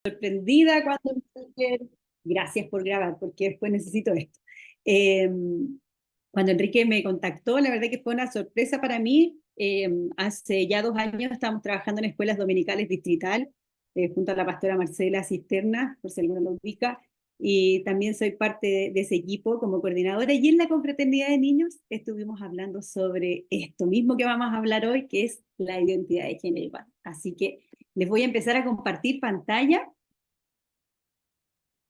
Sorprendida cuando me dijeron, gracias por grabar, porque después necesito esto. Eh, Cuando Enrique me contactó, la verdad que fue una sorpresa para mí. Hace ya 2 años estábamos trabajando en escuelas dominicales distrital, junto a la pastora Marcela Cisterna, por si alguno lo ubica, y también soy parte de ese equipo como coordinadora. Y en la confraternidad de niños estuvimos hablando sobre esto mismo que vamos a hablar hoy, que es la identidad de género. Así que les voy a empezar a compartir pantalla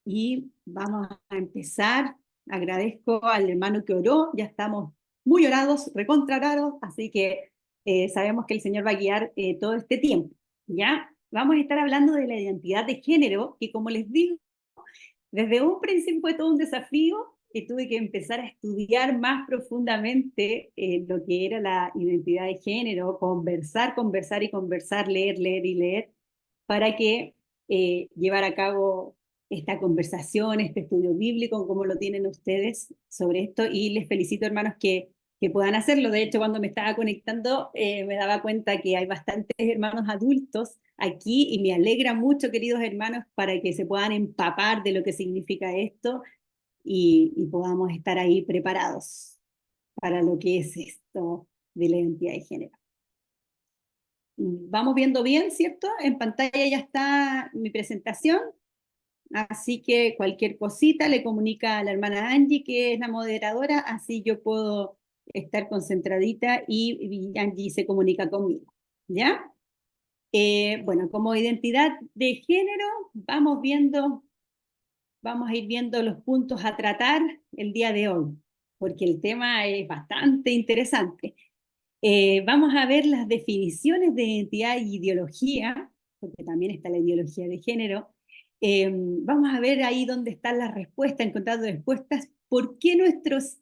y vamos a empezar. Agradezco al hermano que oró, ya estamos muy orados, recontra orados, así que sabemos que el Señor va a guiar todo este tiempo. ¿Ya? Vamos a estar hablando de la identidad de género, que como les digo, desde un principio fue todo un desafío y tuve que empezar a estudiar más profundamente lo que era la identidad de género, conversar, conversar y conversar, leer, leer y leer, para que llevar a cabo esta conversación, este estudio bíblico, como lo tienen ustedes sobre esto. Y les felicito, hermanos, que puedan hacerlo. De hecho, cuando me estaba conectando, me daba cuenta que hay bastantes hermanos adultos aquí y me alegra mucho, queridos hermanos, para que se puedan empapar de lo que significa esto y podamos estar ahí preparados para lo que es esto de la identidad de género. Vamos viendo bien, ¿cierto? En pantalla ya está mi presentación, así que cualquier cosita le comunica a la hermana Angie, que es la moderadora, así yo puedo estar concentradita y Angie se comunica conmigo, ¿ya? Bueno, como identidad de género, vamos a ir viendo los puntos a tratar el día de hoy, porque el tema es bastante interesante. Vamos a ver las definiciones de identidad y ideología, porque también está la ideología de género. Vamos a ver ahí dónde están las respuestas, encontrando respuestas. ¿Por qué nuestros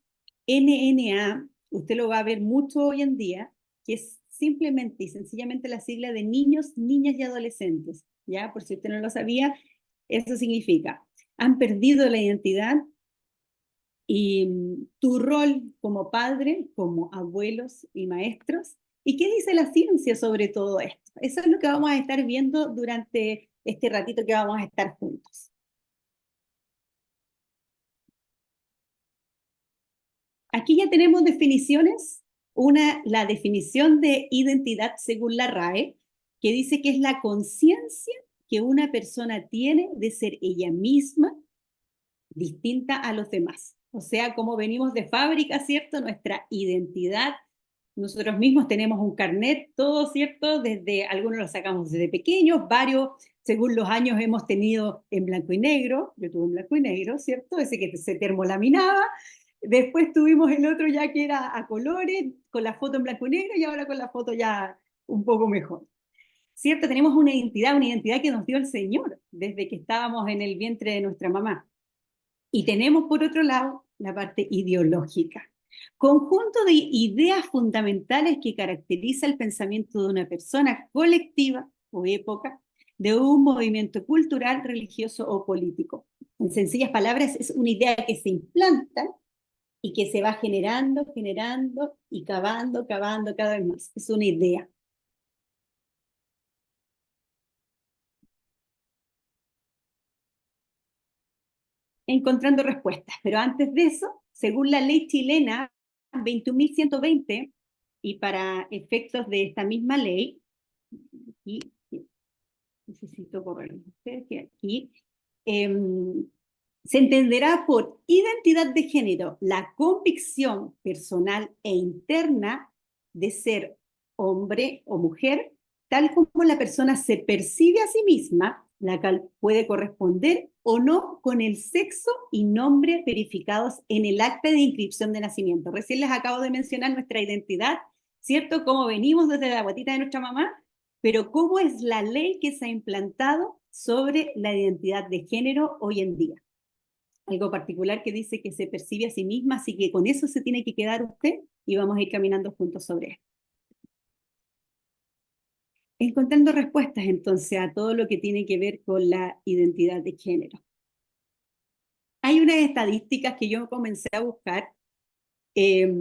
NNA, usted lo va a ver mucho hoy en día, que es simplemente y sencillamente la sigla de niños, niñas y adolescentes? ¿Ya? Por si usted no lo sabía, eso significa, han perdido la identidad y tu rol como padre, como abuelos y maestros. ¿Y qué dice la ciencia sobre todo esto? Eso es lo que vamos a estar viendo durante este ratito que vamos a estar juntos. Aquí ya tenemos definiciones. Una, la definición de identidad según la RAE, que dice que es la conciencia que una persona tiene de ser ella misma distinta a los demás. O sea, como venimos de fábrica, ¿cierto? Nuestra identidad, nosotros mismos tenemos un carnet, todo, ¿cierto? Desde, algunos lo sacamos desde pequeños, varios, según los años, hemos tenido en blanco y negro, yo tuve en blanco y negro, ¿cierto? Ese que se termolaminaba. Después tuvimos el otro ya que era a colores, con la foto en blanco y negro, y ahora con la foto ya un poco mejor. ¿Cierto? Tenemos una identidad que nos dio el Señor desde que estábamos en el vientre de nuestra mamá. Y tenemos, por otro lado, la parte ideológica. Conjunto de ideas fundamentales que caracteriza el pensamiento de una persona colectiva o época, de un movimiento cultural, religioso o político. En sencillas palabras, es una idea que se implanta y que se va generando, generando y cavando, cavando cada vez más. Es una idea. Encontrando respuestas. Pero antes de eso, según la ley chilena 21.120, y para efectos de esta misma ley, y necesito correr ustedes que aquí, eh, se entenderá por identidad de género la convicción personal e interna de ser hombre o mujer, tal como la persona se percibe a sí misma, la cual puede corresponder o no con el sexo y nombre verificados en el acta de inscripción de nacimiento. Recién les acabo de mencionar nuestra identidad, ¿cierto? Cómo venimos desde la guatita de nuestra mamá, pero cómo es la ley que se ha implantado sobre la identidad de género hoy en día. Algo particular que dice que se percibe a sí misma, así que con eso se tiene que quedar usted y vamos a ir caminando juntos sobre esto. Encontrando respuestas entonces a todo lo que tiene que ver con la identidad de género. Hay unas estadísticas que yo comencé a buscar, eh,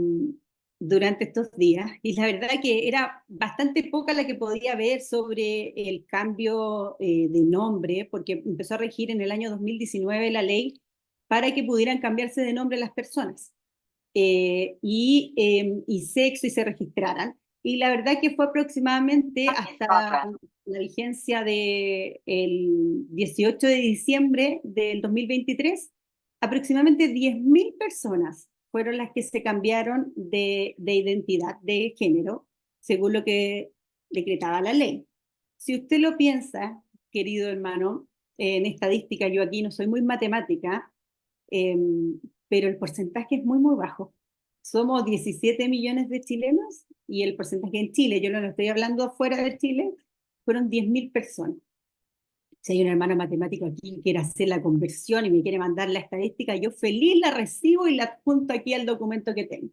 durante estos días y la verdad que era bastante poca la que podía ver sobre el cambio de nombre, porque empezó a regir en el año 2019 la ley para que pudieran cambiarse de nombre las personas y sexo y se registraran. Y la verdad que fue aproximadamente hasta la vigencia del 18 de diciembre del 2023, aproximadamente 10.000 personas fueron las que se cambiaron de identidad de género, según lo que decretaba la ley. Si usted lo piensa, querido hermano, en estadística, yo aquí no soy muy matemática, eh, pero el porcentaje es muy, muy bajo. Somos 17 millones de chilenos y el porcentaje en Chile, yo no lo estoy hablando fuera de Chile, fueron 10.000 personas. Si hay un hermano matemático aquí que quiere hacer la conversión y me quiere mandar la estadística, yo feliz la recibo y la adjunto aquí al documento que tengo.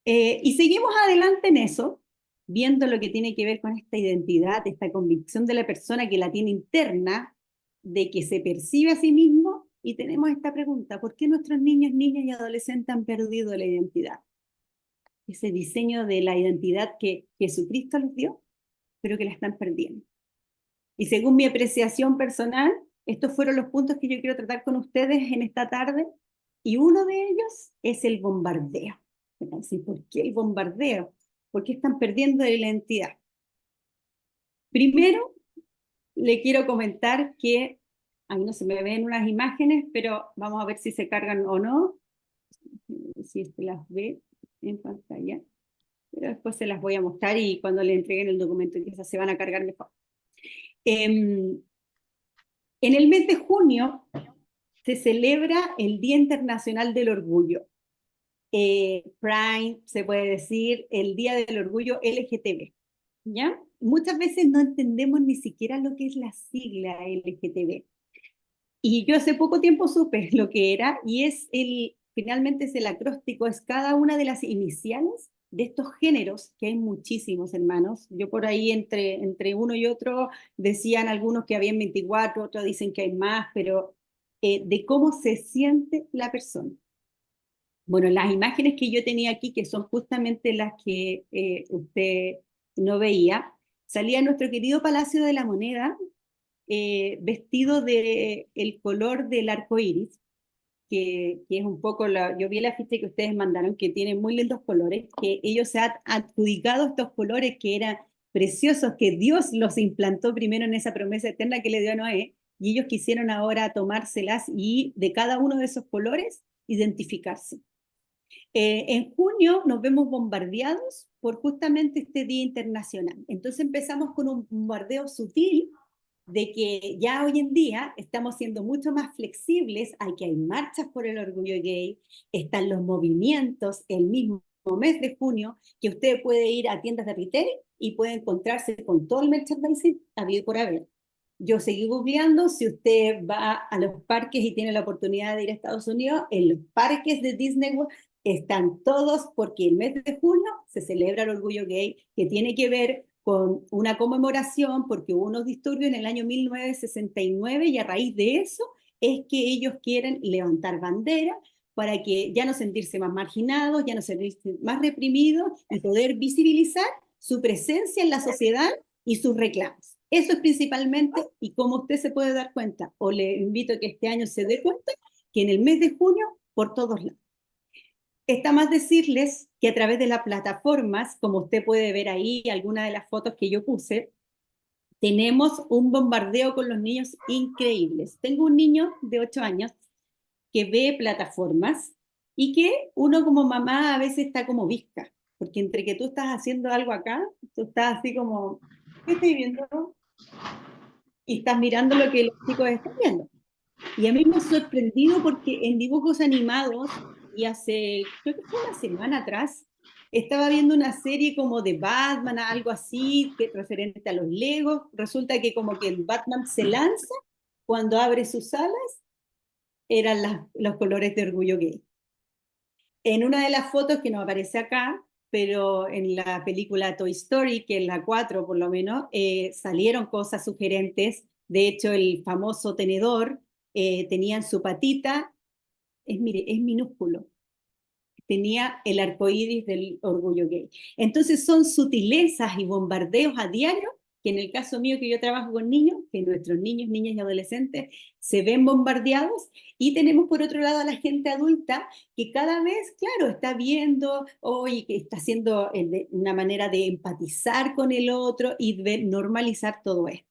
Y seguimos adelante en eso, viendo lo que tiene que ver con esta identidad, esta convicción de la persona que la tiene interna, de que se percibe a sí mismo, y tenemos esta pregunta: ¿por qué nuestros niños, niñas y adolescentes han perdido la identidad? Ese diseño de la identidad que Jesucristo les dio, pero que la están perdiendo. Y según mi apreciación personal, estos fueron los puntos que yo quiero tratar con ustedes en esta tarde, y uno de ellos es el bombardeo. Entonces, ¿por qué el bombardeo? ¿Por qué están perdiendo la identidad? Primero, le quiero comentar que, ahí no se me ven unas imágenes, pero vamos a ver si se cargan o no, si se las ve en pantalla, pero después se las voy a mostrar y cuando le entreguen el documento quizás se van a cargar mejor. En el mes de junio se celebra el Día Internacional del Orgullo. Pride, se puede decir, el Día del Orgullo LGTB, ¿ya? Muchas veces no entendemos ni siquiera lo que es la sigla LGTB. Y yo hace poco tiempo supe lo que era, y finalmente es el acróstico, es cada una de las iniciales de estos géneros, que hay muchísimos, hermanos. Yo por ahí entre uno y otro decían algunos que habían 24, otros dicen que hay más, pero de cómo se siente la persona. Bueno, las imágenes que yo tenía aquí, que son justamente las que usted no veía, salía nuestro querido Palacio de la Moneda vestido de el color del arco iris, que es un poco, yo vi la ficha que ustedes mandaron, que tiene muy lindos colores, que ellos se han adjudicado estos colores que eran preciosos, que Dios los implantó primero en esa promesa eterna que le dio a Noé, y ellos quisieron ahora tomárselas y de cada uno de esos colores identificarse. En junio nos vemos bombardeados por justamente este Día Internacional. Entonces empezamos con un bombardeo sutil de que ya hoy en día estamos siendo mucho más flexibles, hay marchas por el orgullo gay, están los movimientos, el mismo mes de junio, que usted puede ir a tiendas de retail y puede encontrarse con todo el merchandising habido por haber. Yo seguí googleando, si usted va a los parques y tiene la oportunidad de ir a Estados Unidos, en los parques de Disney World están todos, porque el mes de junio se celebra el orgullo gay, que tiene que ver con una conmemoración, porque hubo unos disturbios en el año 1969 y a raíz de eso es que ellos quieren levantar bandera para que ya no sentirse más marginados, ya no sentirse más reprimidos y poder visibilizar su presencia en la sociedad y sus reclamos. Eso es principalmente, y como usted se puede dar cuenta, o le invito a que este año se dé cuenta, que en el mes de junio, por todos lados. Está más decirles que a través de las plataformas, como usted puede ver ahí, algunas de las fotos que yo puse, tenemos un bombardeo con los niños increíbles. Tengo un niño de 8 años que ve plataformas y que uno como mamá a veces está como visca, porque entre que tú estás haciendo algo acá, tú estás así como, ¿qué estoy viendo? Y estás mirando lo que los chicos están viendo. Y a mí me ha sorprendido porque en dibujos animados, y hace, creo que fue una semana atrás, estaba viendo una serie como de Batman, algo así, que referente a los Legos. Resulta que como que el Batman se lanza, cuando abre sus alas, eran los colores de orgullo gay. En una de las fotos que no aparece acá, pero en la película Toy Story, que es la 4 por lo menos, salieron cosas sugerentes. De hecho, el famoso tenedor tenía en su patita, mire, es minúsculo, tenía el arco iris del orgullo gay. Entonces son sutilezas y bombardeos a diario, que en el caso mío que yo trabajo con niños, que nuestros niños, niñas y adolescentes se ven bombardeados, y tenemos por otro lado a la gente adulta que cada vez, claro, está viendo, oye, que está haciendo una manera de empatizar con el otro y de normalizar todo esto.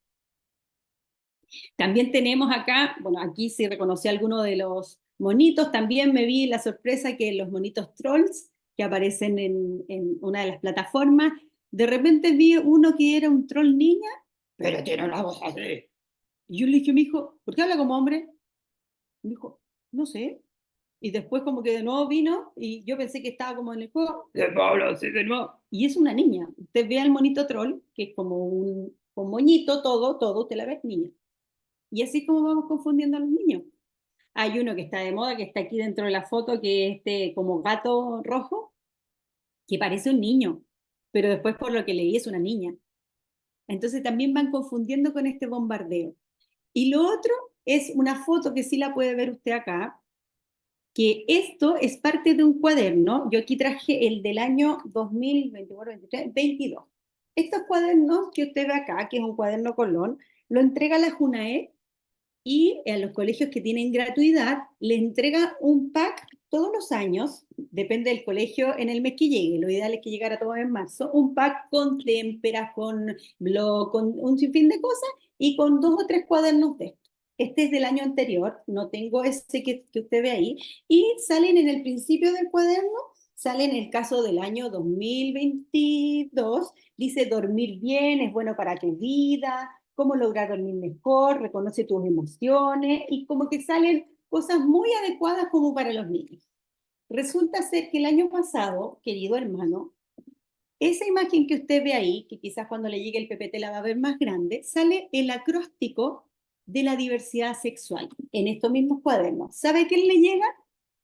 También tenemos acá, bueno, aquí se reconoció alguno de los monitos, también me vi la sorpresa que los monitos trolls que aparecen en una de las plataformas, de repente vi uno que era un troll niña, pero tiene una voz así. Y yo le dije a mi hijo, ¿por qué habla como hombre? Y me dijo, no sé. Y después como que de nuevo vino y yo pensé que estaba como en el juego, de Pablo, sí, de nuevo. Y es una niña. Usted ve al monito troll, que es como un moñito, todo, usted la ve, niña. Y así es como vamos confundiendo a los niños. Hay uno que está de moda, que está aquí dentro de la foto, que es este como gato rojo, que parece un niño, pero después por lo que leí es una niña. Entonces también van confundiendo con este bombardeo. Y lo otro es una foto que sí la puede ver usted acá, que esto es parte de un cuaderno. Yo aquí traje el del año 2024, 23, 22. Estos cuadernos que usted ve acá, que es un cuaderno Colón, lo entrega la JUNAEP y a los colegios que tienen gratuidad le entrega un pack todos los años, depende del colegio en el mes que llegue, lo ideal es que llegara todo en marzo, un pack con témperas, con blog, con un sinfín de cosas y con 2 o 3 cuadernos de estos. Este es del año anterior, no tengo ese que usted ve ahí, y salen en el principio del cuaderno, sale en el caso del año 2022, dice dormir bien, es bueno para tu vida, cómo lograr dormir mejor, reconoce tus emociones y como que salen cosas muy adecuadas como para los niños. Resulta ser que el año pasado, querido hermano, esa imagen que usted ve ahí, que quizás cuando le llegue el PPT la va a ver más grande, sale el acróstico de la diversidad sexual en estos mismos cuadernos. ¿Sabe a quién le llega?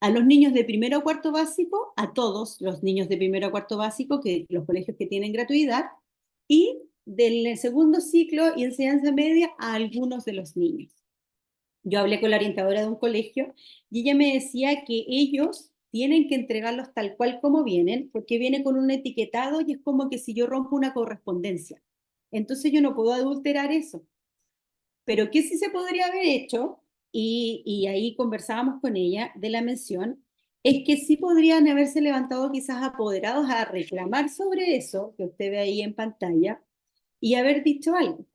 A los niños de primero a cuarto básico, a todos los niños de primero a cuarto básico, que los colegios que tienen gratuidad, y del segundo ciclo y enseñanza media a algunos de los niños. Yo hablé con la orientadora de un colegio y ella me decía que ellos tienen que entregarlos tal cual como vienen, porque viene con un etiquetado y es como que si yo rompo una correspondencia. Entonces yo no puedo adulterar eso. Pero ¿qué sí se podría haber hecho? Y ahí conversábamos con ella de la mención, es que sí podrían haberse levantado quizás apoderados a reclamar sobre eso que usted ve ahí en pantalla y haber dicho algo.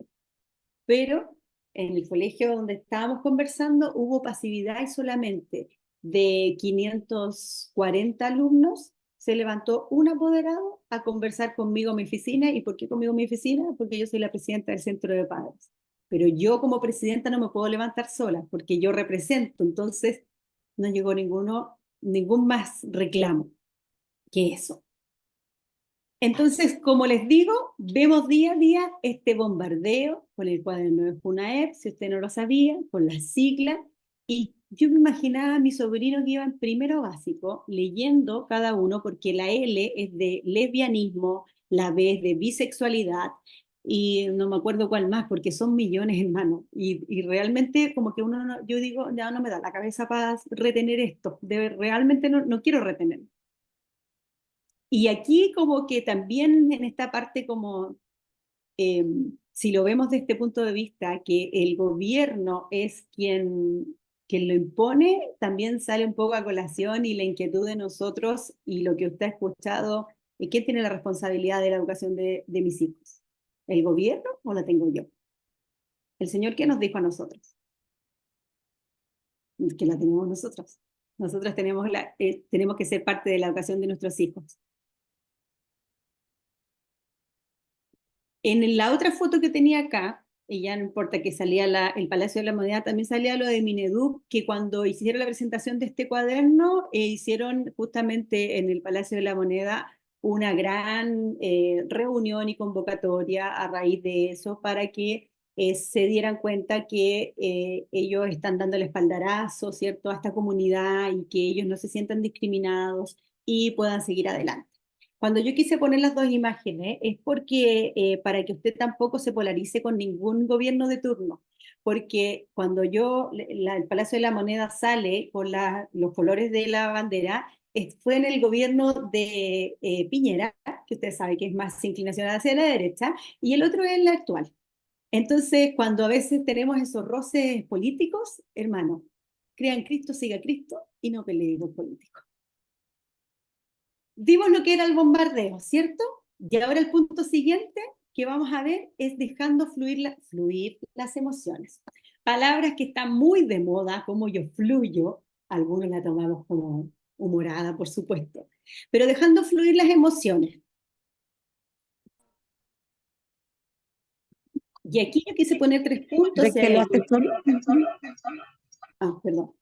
Pero en el colegio donde estábamos conversando hubo pasividad y solamente de 540 alumnos se levantó un apoderado a conversar conmigo en mi oficina. ¿Y por qué conmigo en mi oficina? Porque yo soy la presidenta del centro de padres. Pero yo como presidenta no me puedo levantar sola porque yo represento. Entonces no llegó ningún más reclamo que eso. Entonces, como les digo, vemos día a día este bombardeo con el cuaderno de FUNAEP, si usted no lo sabía, con las siglas, y yo me imaginaba a mis sobrinos que iban primero básico leyendo cada uno, porque la L es de lesbianismo, la B es de bisexualidad, y no me acuerdo cuál más, porque son millones, hermano, y realmente como que uno, yo digo, ya no me da la cabeza para retener esto, realmente no quiero retener. Y aquí como que también en esta parte como, eh, si lo vemos desde este punto de vista, que el gobierno es quien lo impone, también sale un poco a colación y la inquietud de nosotros y lo que usted ha escuchado, ¿quién tiene la responsabilidad de la educación de mis hijos? ¿El gobierno o la tengo yo? ¿El Señor qué nos dijo a nosotros? Que la tenemos nosotros. Nosotros tenemos que ser parte de la educación de nuestros hijos. En la otra foto que tenía acá, y ya no importa que salía el Palacio de la Moneda, también salía lo de Mineduc, que cuando hicieron la presentación de este cuaderno, hicieron justamente en el Palacio de la Moneda una gran reunión y convocatoria a raíz de eso para que se dieran cuenta que ellos están dando el espaldarazo, ¿cierto?, a esta comunidad y que ellos no se sientan discriminados y puedan seguir adelante. Cuando yo quise poner las dos imágenes es porque para que usted tampoco se polarice con ningún gobierno de turno, porque cuando el Palacio de la Moneda sale con los colores de la bandera, fue en el gobierno de Piñera, que usted sabe que es más inclinación hacia la derecha, y el otro es el actual. Entonces, cuando a veces tenemos esos roces políticos, hermano, crea en Cristo, siga a Cristo y no pelee con políticos. Vimos lo que era el bombardeo, ¿cierto? Y ahora el punto siguiente que vamos a ver es dejando fluir las emociones. Palabras que están muy de moda, como yo fluyo, algunos la tomamos como humorada, por supuesto, pero dejando fluir las emociones. Y aquí yo quise poner 3 puntos. ¿De qué lo hace solo? Perdón.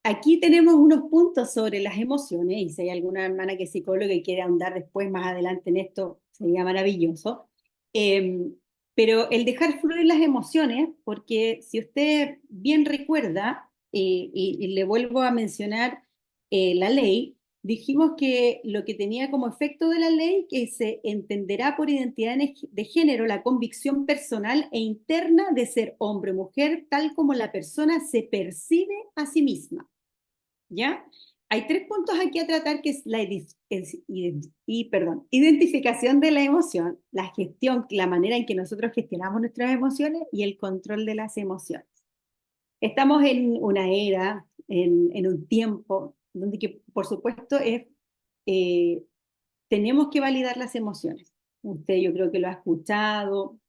Aquí tenemos unos puntos sobre las emociones, y si hay alguna hermana que es psicóloga y quiere ahondar después, más adelante en esto, sería maravilloso. Pero el dejar fluir las emociones, porque si usted bien recuerda, y le vuelvo a mencionar la ley, dijimos que lo que tenía como efecto de la ley, que se entenderá por identidad de género la convicción personal e interna de ser hombre o mujer, tal como la persona se percibe a sí misma. ¿Ya? Hay 3 puntos aquí a tratar, que es la identificación de la emoción, la gestión, la manera en que nosotros gestionamos nuestras emociones y el control de las emociones. Estamos en una era, en un tiempo, donde que, por supuesto, tenemos que validar las emociones. Usted yo creo que lo ha escuchado,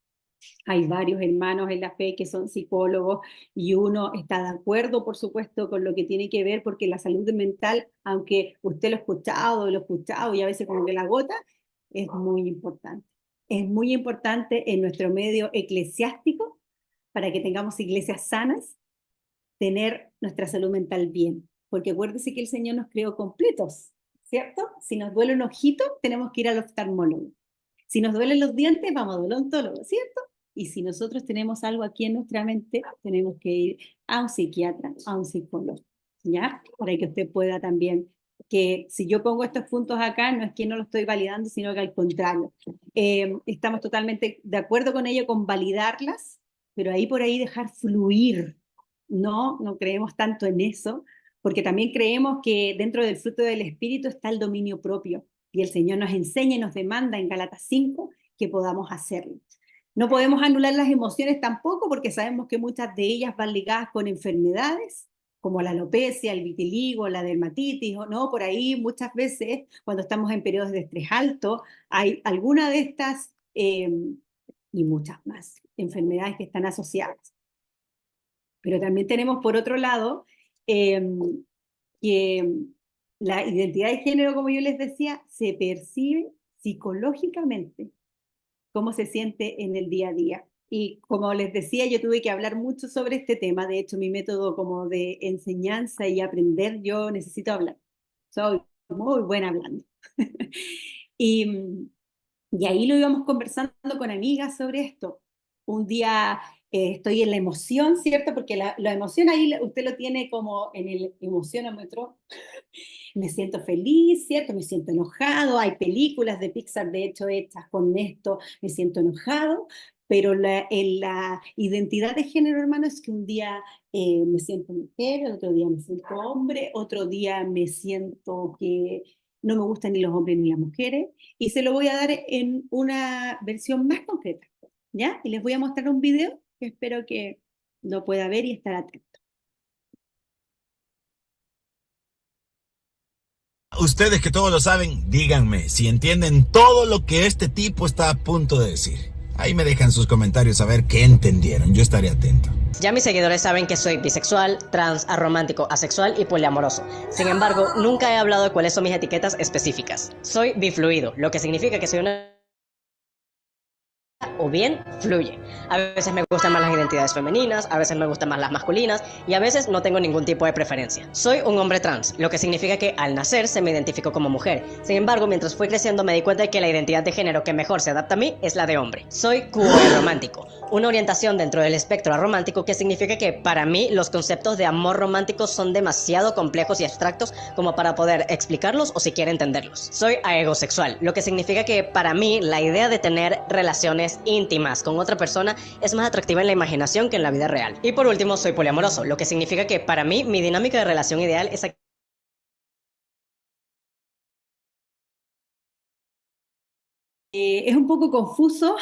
hay varios hermanos en la fe que son psicólogos y uno está de acuerdo, por supuesto, con lo que tiene que ver, porque la salud mental, aunque usted lo ha escuchado y a veces como que la agota, es muy importante. Es muy importante en nuestro medio eclesiástico, para que tengamos iglesias sanas, tener nuestra salud mental bien. Porque acuérdese que el Señor nos creó completos, ¿cierto? Si nos duele un ojito, tenemos que ir al oftalmólogo. Si nos duelen los dientes, vamos al odontólogo, ¿cierto? Y si nosotros tenemos algo aquí en nuestra mente, tenemos que ir a un psiquiatra, a un psicólogo, ¿ya? Para que usted pueda también, que si yo pongo estos puntos acá, no es que no lo estoy validando, sino que al contrario. Estamos totalmente de acuerdo con ello, con validarlas, pero ahí por ahí dejar fluir. No creemos tanto en eso, porque también creemos que dentro del fruto del Espíritu está el dominio propio. Y el Señor nos enseña y nos demanda en Gálatas 5 que podamos hacerlo. No podemos anular las emociones tampoco, porque sabemos que muchas de ellas van ligadas con enfermedades, como la alopecia, el vitiligo, la dermatitis, ¿no? Por ahí muchas veces, cuando estamos en periodos de estrés alto, hay alguna de estas y muchas más enfermedades que están asociadas. Pero también tenemos, por otro lado, que la identidad de género, como yo les decía, se percibe psicológicamente, cómo se siente en el día a día. Y como les decía, yo tuve que hablar mucho sobre este tema. De hecho, mi método como de enseñanza y aprender, yo necesito hablar. Soy muy buena hablando. y, y ahí lo íbamos conversando con amigas sobre esto. Un día estoy en la emoción, ¿cierto? Porque la emoción ahí usted lo tiene como en el emocionómetro. Me siento feliz, ¿cierto? Me siento enojado. Hay películas de Pixar, de hecho, hechas con esto. Me siento enojado, pero en la identidad de género, hermano, es que un día me siento mujer, otro día me siento hombre, otro día me siento que no me gustan ni los hombres ni las mujeres, y se lo voy a dar en una versión más concreta, ¿ya? Y les voy a mostrar un video que espero que lo pueda ver y estar atento. Ustedes que todo lo saben, díganme si entienden todo lo que este tipo está a punto de decir. Ahí me dejan sus comentarios a ver qué entendieron, yo estaré atento. Ya mis seguidores saben que soy bisexual, trans, aromántico, asexual y poliamoroso. Sin embargo, nunca he hablado de cuáles son mis etiquetas específicas. Soy bifluido, lo que significa que soy una o bien fluye. A veces me gustan más las identidades femeninas, a veces me gustan más las masculinas y a veces no tengo ningún tipo de preferencia. Soy un hombre trans, lo que significa que al nacer se me identificó como mujer. Sin embargo, mientras fui creciendo me di cuenta de que la identidad de género que mejor se adapta a mí es la de hombre. Soy romántico, una orientación dentro del espectro aromántico que significa que para mí los conceptos de amor romántico son demasiado complejos y abstractos como para poder explicarlos o siquiera entenderlos. Soy aegosexual, lo que significa que para mí la idea de tener relaciones íntimas con otra persona es más atractiva en la imaginación que en la vida real. Y por último, soy poliamoroso, lo que significa que para mí mi dinámica de relación ideal es Es un poco confuso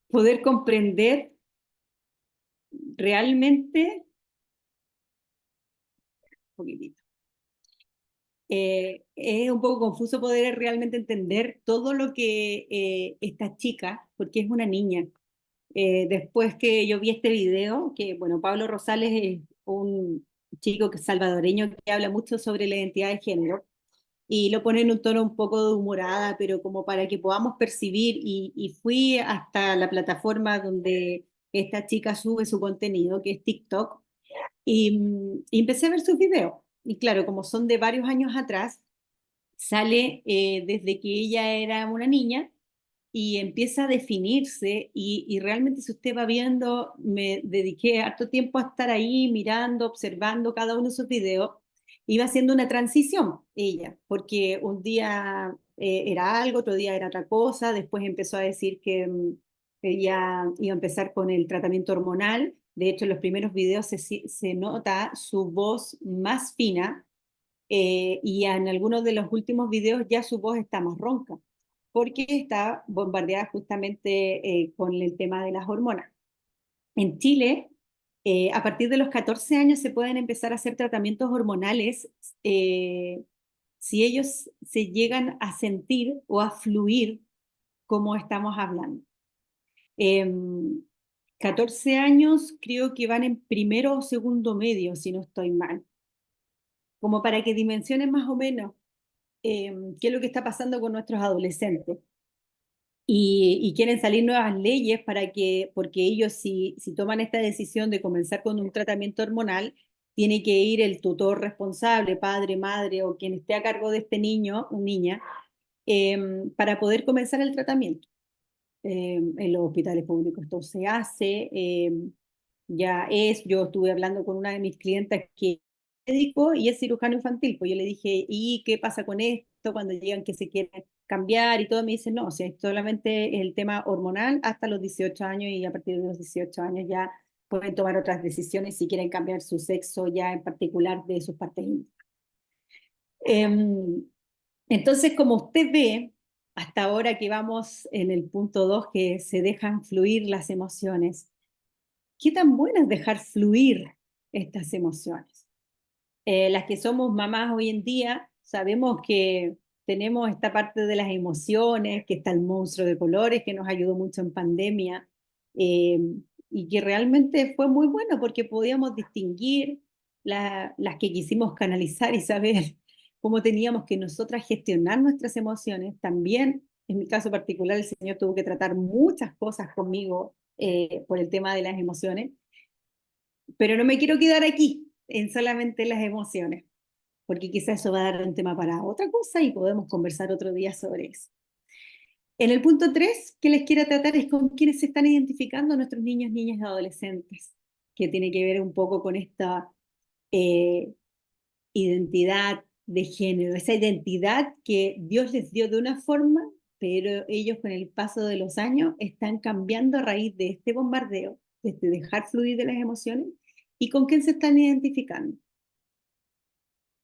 poder comprender realmente, un poquitito, es un poco confuso poder realmente entender todo lo que esta chica, porque es una niña. Después que yo vi este video, que bueno, Pablo Rosales es un chico que es salvadoreño que habla mucho sobre la identidad de género y lo pone en un tono un poco de humorada, pero como para que podamos percibir, y fui hasta la plataforma donde esta chica sube su contenido, que es TikTok, y empecé a ver sus videos. Y claro, como son de varios años atrás, sale desde que ella era una niña y empieza a definirse y realmente si usted va viendo, me dediqué harto tiempo a estar ahí mirando, observando cada uno de sus videos, iba haciendo una transición ella, porque un día era algo, otro día era otra cosa, después empezó a decir que ella iba a empezar con el tratamiento hormonal, de hecho en los primeros videos se nota su voz más fina, y en algunos de los últimos videos ya su voz está más ronca, porque está bombardeada justamente con el tema de las hormonas. En Chile, a partir de los 14 años se pueden empezar a hacer tratamientos hormonales si ellos se llegan a sentir o a fluir como estamos hablando. Eh, 14 años creo que van en primero o segundo medio, si no estoy mal, como para que dimensionen más o menos qué es lo que está pasando con nuestros adolescentes. Y quieren salir nuevas leyes para que, porque ellos si toman esta decisión de comenzar con un tratamiento hormonal, tiene que ir el tutor responsable, padre, madre o quien esté a cargo de este niño o niña, para poder comenzar el tratamiento. En los hospitales públicos esto se hace, yo estuve hablando con una de mis clientes que es médico y es cirujano infantil, pues yo le dije, ¿y qué pasa con esto cuando llegan que se quieren cambiar y todo? Me dice, no, o sea, es solamente el tema hormonal hasta los 18 años y a partir de los 18 años ya pueden tomar otras decisiones si quieren cambiar su sexo ya en particular de sus partes íntimas. Em, entonces, como usted ve, hasta ahora que vamos en el punto 2 que se dejan fluir las emociones, ¿qué tan bueno es dejar fluir estas emociones? Las que somos mamás hoy en día sabemos que tenemos esta parte de las emociones, que está el monstruo de colores que nos ayudó mucho en pandemia, eh, y que realmente fue muy bueno porque podíamos distinguir las que quisimos canalizar y saber cómo teníamos que nosotras gestionar nuestras emociones. También, en mi caso particular, el Señor tuvo que tratar muchas cosas conmigo por el tema de las emociones, pero no me quiero quedar aquí en solamente las emociones, porque quizás eso va a dar un tema para otra cosa y podemos conversar otro día sobre eso. En el punto 3 que les quiero tratar es con quienes se están identificando nuestros niños, niñas y adolescentes, que tiene que ver un poco con esta eh, identidad de género, esa identidad que Dios les dio de una forma, pero ellos con el paso de los años están cambiando a raíz de este bombardeo, de este dejar fluir de las emociones, y con quién se están identificando.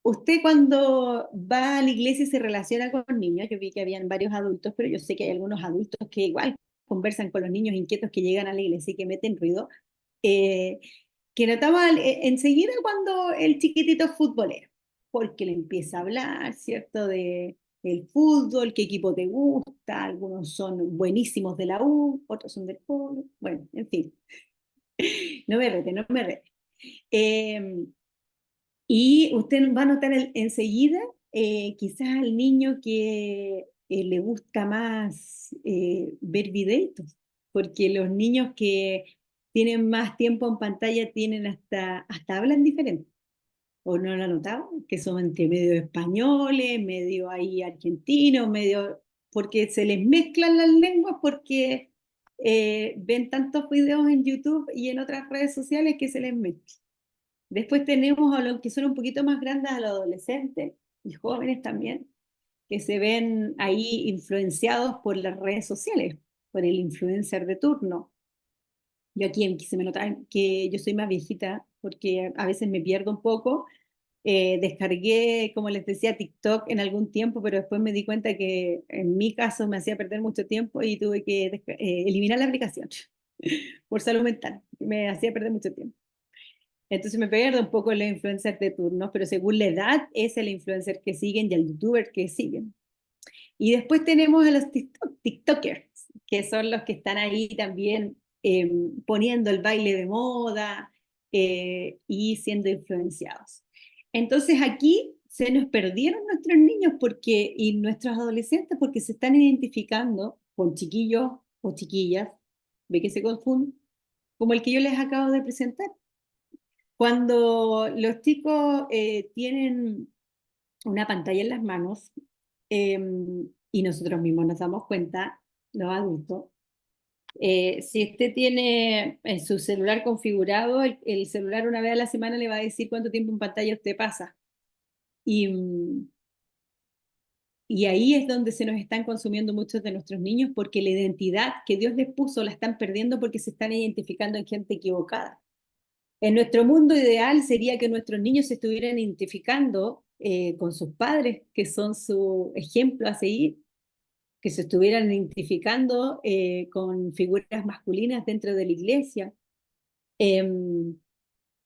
Usted cuando va a la iglesia y se relaciona con niños, yo vi que habían varios adultos, pero yo sé que hay algunos adultos que igual conversan con los niños inquietos que llegan a la iglesia y que meten ruido, eh, que notaba enseguida cuando el chiquitito es futbolero, porque le empieza a hablar, ¿cierto? De el fútbol, qué equipo te gusta, algunos son buenísimos de la U, otros son del Colo, bueno, en fin, no me rete, no me rete. Eh, y usted va a notar enseguida, quizás al niño que le gusta más ver videitos, porque los niños que tienen más tiempo en pantalla tienen hasta hablan diferente. ¿O no lo han notado? Que son entre medio españoles, medio ahí argentinos, medio, porque se les mezclan las lenguas porque ven tantos videos en YouTube y en otras redes sociales que se les mezclan. Después tenemos a los que son un poquito más grandes, a los adolescentes y jóvenes también, que se ven ahí influenciados por las redes sociales, por el influencer de turno. Yo aquí se me nota que yo soy más viejita porque a veces me pierdo un poco, Descargué, como les decía, TikTok en algún tiempo, pero después me di cuenta que en mi caso me hacía perder mucho tiempo y tuve que eliminar la aplicación por salud mental. Me hacía perder mucho tiempo. Entonces me pierdo un poco los influencers de turno, pero según la edad es el influencer que siguen y el youtuber que siguen. Y después tenemos a los TikTokers, que son los que están ahí también poniendo el baile de moda y siendo influenciados. Entonces aquí se nos perdieron nuestros niños y nuestros adolescentes porque se están identificando con chiquillos o chiquillas, ve que se confunden, como el que yo les acabo de presentar. Cuando los chicos tienen una pantalla en las manos eh, y nosotros mismos nos damos cuenta, los adultos, si usted tiene en su celular configurado, el celular una vez a la semana le va a decir cuánto tiempo en pantalla usted pasa. Y, y ahí es donde se nos están consumiendo muchos de nuestros niños porque la identidad que Dios les puso la están perdiendo porque se están identificando en gente equivocada. En nuestro mundo ideal sería que nuestros niños se estuvieran identificando con sus padres, que son su ejemplo a seguir, que se estuvieran identificando con figuras masculinas dentro de la iglesia.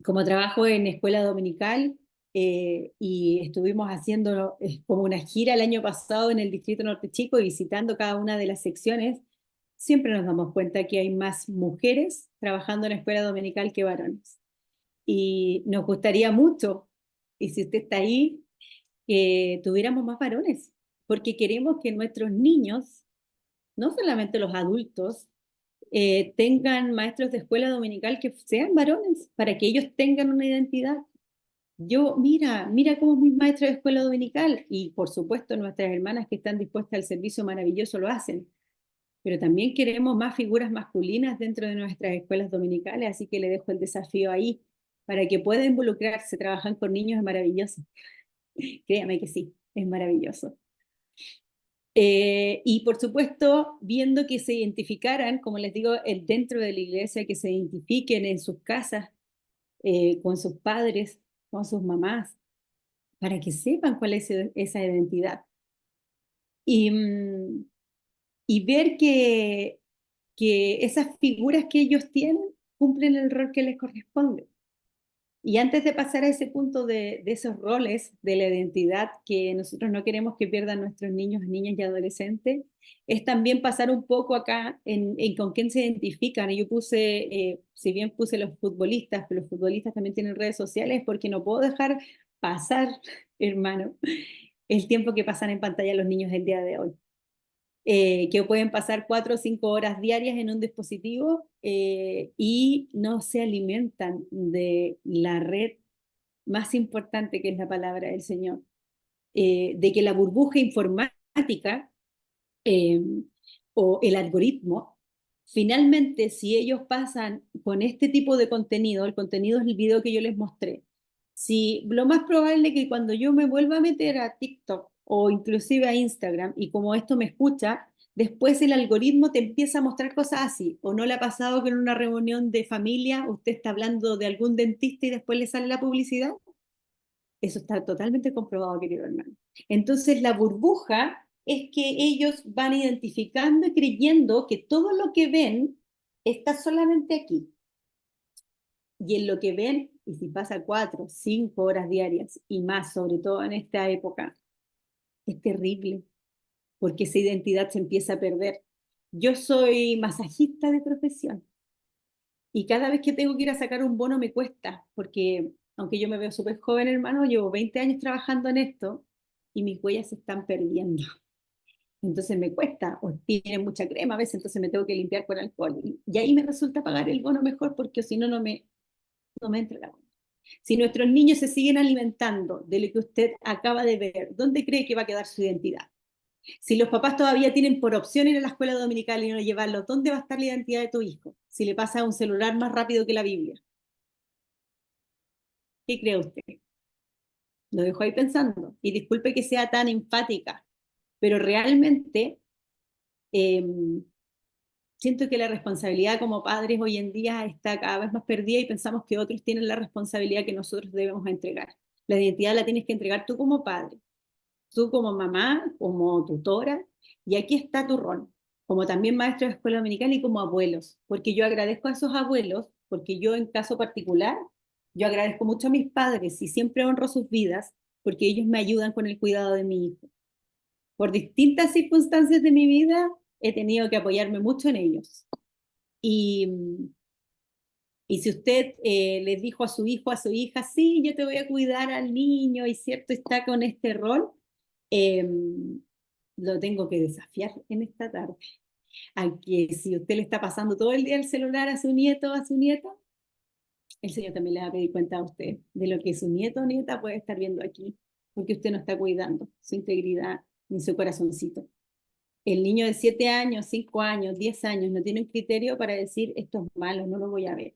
Como trabajo en escuela dominical y estuvimos haciendo como una gira el año pasado en el Distrito Norte Chico y visitando cada una de las secciones, siempre nos damos cuenta que hay más mujeres trabajando en la escuela dominical que varones. Y nos gustaría mucho, y si usted está ahí, que tuviéramos más varones, porque queremos que nuestros niños, no solamente los adultos, tengan maestros de escuela dominical que sean varones, para que ellos tengan una identidad. Mira cómo es mi maestro de escuela dominical, y por supuesto nuestras hermanas que están dispuestas al servicio maravilloso lo hacen, pero también queremos más figuras masculinas dentro de nuestras escuelas dominicales, así que le dejo el desafío ahí para que pueda involucrarse. Trabajan con niños, es maravilloso. Créame que sí, es maravilloso. Y por supuesto, viendo que se identificaran, como les digo, dentro de la iglesia, que se identifiquen en sus casas, con sus padres, con sus mamás, para que sepan cuál es esa identidad. Y, y ver que esas figuras que ellos tienen cumplen el rol que les corresponde. Y antes de pasar a ese punto de esos roles de la identidad que nosotros no queremos que pierdan nuestros niños, niñas y adolescentes, es también pasar un poco acá en con quién se identifican. Y yo puse, si bien puse los futbolistas, pero los futbolistas también tienen redes sociales, porque no puedo dejar pasar, hermano, el tiempo que pasan en pantalla los niños el día de hoy. Que pueden pasar 4 o 5 horas diarias en un dispositivo y no se alimentan de la red más importante que es la palabra del Señor. De que la burbuja informática eh, o el algoritmo, finalmente si ellos pasan con este tipo de contenido, el contenido es el video que yo les mostré, si lo más probable es que cuando yo me vuelva a meter a TikTok o inclusive a Instagram y como esto me escucha, después el algoritmo te empieza a mostrar cosas así. ¿O no le ha pasado que en una reunión de familia usted está hablando de algún dentista y después le sale la publicidad? Eso está totalmente comprobado, querido hermano. Entonces la burbuja es que ellos van identificando y creyendo que todo lo que ven está solamente aquí. Y en lo que ven, y si pasa 4, 5 horas diarias y más, sobre todo en esta época, es terrible, porque esa identidad se empieza a perder. Yo soy masajista de profesión y cada vez que tengo que ir a sacar un bono me cuesta, porque aunque yo me veo súper joven, hermano, llevo 20 años trabajando en esto y mis huellas se están perdiendo. Entonces me cuesta, o tiene mucha crema a veces, entonces me tengo que limpiar con alcohol. Y ahí me resulta pagar el bono mejor porque si no, no me entra la cuenta. Si nuestros niños se siguen alimentando de lo que usted acaba de ver, ¿dónde cree que va a quedar su identidad? Si los papás todavía tienen por opción ir a la escuela dominical y no llevarlo, ¿dónde va a estar la identidad de tu hijo? Si le pasa un celular más rápido que la Biblia. ¿Qué cree usted? Lo dejo ahí pensando. Y disculpe que sea tan enfática, pero realmente eh, siento que la responsabilidad como padres hoy en día está cada vez más perdida y pensamos que otros tienen la responsabilidad que nosotros debemos entregar. La identidad la tienes que entregar tú como padre, tú como mamá, como tutora, y aquí está tu rol, como también maestra de escuela dominical y como abuelos, porque yo agradezco a esos abuelos, porque yo en caso particular, yo agradezco mucho a mis padres y siempre honro sus vidas, porque ellos me ayudan con el cuidado de mi hijo. Por distintas circunstancias de mi vida, he tenido que apoyarme mucho en ellos. Y, y si usted les dijo a su hijo, a su hija, sí, yo te voy a cuidar al niño, y cierto, está con este rol, eh, lo tengo que desafiar en esta tarde. A que si usted le está pasando todo el día el celular a su nieto o a su nieta, el Señor también le va a pedir cuenta a usted de lo que su nieto o nieta puede estar viendo aquí, porque usted no está cuidando su integridad ni su corazoncito. El niño de 7 años, 5 años, 10 años no tiene un criterio para decir esto es malo, no lo voy a ver.